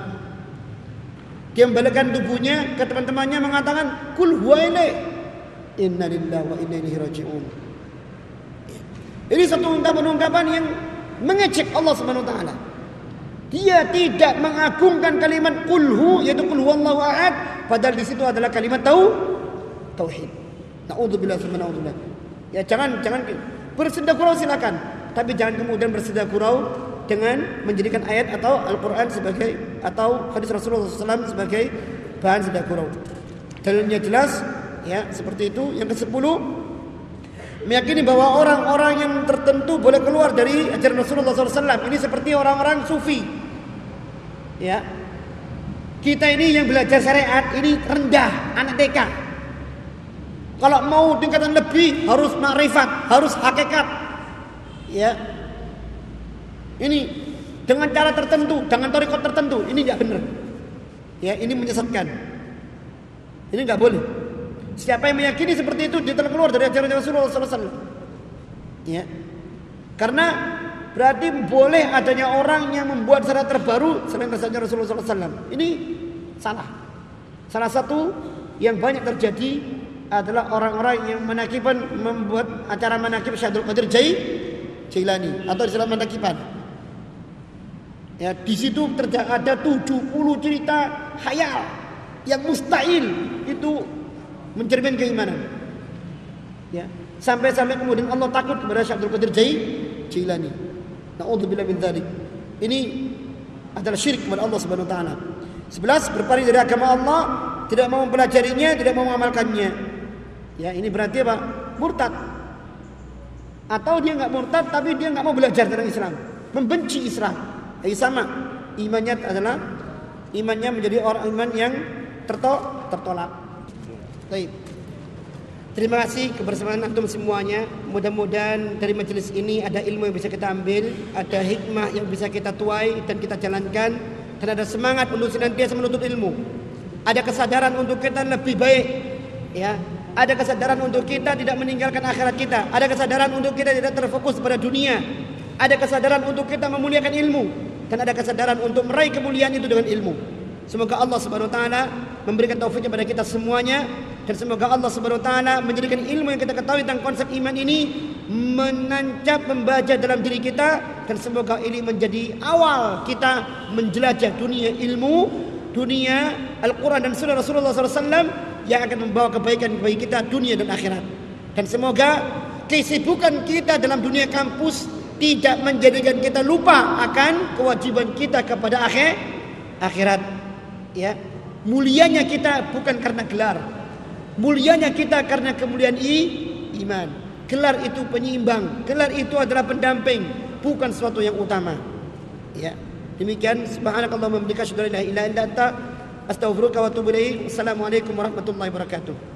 Dia membalikkan tubuhnya ke teman-temannya mengatakan, kul huwaile. Inna lillahi wa inna ilaihi raji'un. Ini satu ungkapan yang mengejek Allah Subhanahu wa taala. Dia tidak mengagungkan kalimat qulhu, yaitu qul huwallahu ahad, padahal di situ adalah kalimat tauhid. Nauzubillah subhanahu wa ta'ala. Ya, jangan bersedekah gurau silakan, tapi jangan kemudian bersedekah gurau dengan menjadikan ayat atau Al-Qur'an sebagai atau hadis Rasulullah SAW sebagai bahan sedekah gurau. Dalilnya jelas, ya, seperti itu. Yang ke-10, meyakini bahwa orang-orang yang tertentu boleh keluar dari ajaran Rasulullah SAW. Ini seperti orang-orang sufi. Ya, kita ini yang belajar syariat ini rendah, anak TK. Kalau mau tingkatan lebih harus makrifat, harus hakikat. Ya, ini dengan cara tertentu, dengan thariqat tertentu, ini nggak benar. Ya, ini menyesatkan. Ini nggak boleh. Siapa yang meyakini seperti itu, dia telah keluar dari ajaran Rasulullah SAW. Ya, karena berarti boleh adanya orang yang membuat syariat terbaru selain ajaran Rasulullah SAW. Ini salah. Salah satu yang banyak terjadi adalah orang-orang yang membuat acara manakib Syaikhul Qadir Jailani atau istilah manakiban. Ya, di situ ada 70 cerita khayal yang mustahil itu mencermin keimanan. Ya, sampai kemudian Allah takut kepada Syaikhul Qadir Jailani. Na'udzubillah min dzalik. Ini adalah syirik kepada Allah Subhanahu wa taala. 11, berpaling dari agama Allah, tidak mau mempelajarinya, tidak mau mengamalkannya. Ya, ini berarti apa? Murtad. Atau dia nggak murtad tapi dia nggak mau belajar tentang Islam, membenci Islam. Sama, imannya adalah imannya menjadi orang iman yang tertolak. Baik. Terima kasih kebersamaan antum semuanya. Mudah-mudahan dari majelis ini ada ilmu yang bisa kita ambil, ada hikmah yang bisa kita tuai dan kita jalankan, dan ada semangat untuk senantiasa menuntut ilmu. Ada kesadaran untuk kita lebih baik, ya. Ada kesadaran untuk kita tidak meninggalkan akhirat kita. Ada kesadaran untuk kita tidak terfokus pada dunia. Ada kesadaran untuk kita memuliakan ilmu, dan ada kesadaran untuk meraih kemuliaan itu dengan ilmu. Semoga Allah Subhanahu wa taala memberikan taufiknya pada kita semuanya, dan semoga Allah Subhanahu wa taala menjadikan ilmu yang kita ketahui tentang konsep iman ini menancap membaca dalam diri kita, dan semoga ini menjadi awal kita menjelajah dunia ilmu, dunia Al-Quran dan Sunnah Rasulullah SAW yang akan membawa kebaikan bagi kita dunia dan akhirat. Dan semoga kesibukan kita dalam dunia kampus tidak menjadikan kita lupa akan kewajiban kita kepada akhirat. Ya, mulianya kita bukan karena gelar, mulianya kita karena kemuliaan iman. Gelar itu penyeimbang, gelar itu adalah pendamping, bukan sesuatu yang utama. Ya, demikian. Subhanakallahumma wa bihamdika asyhadu an la ilaha illa anta astaghfiruka wa atubu ilaik. Assalamualaikum warahmatullahi wabarakatuh.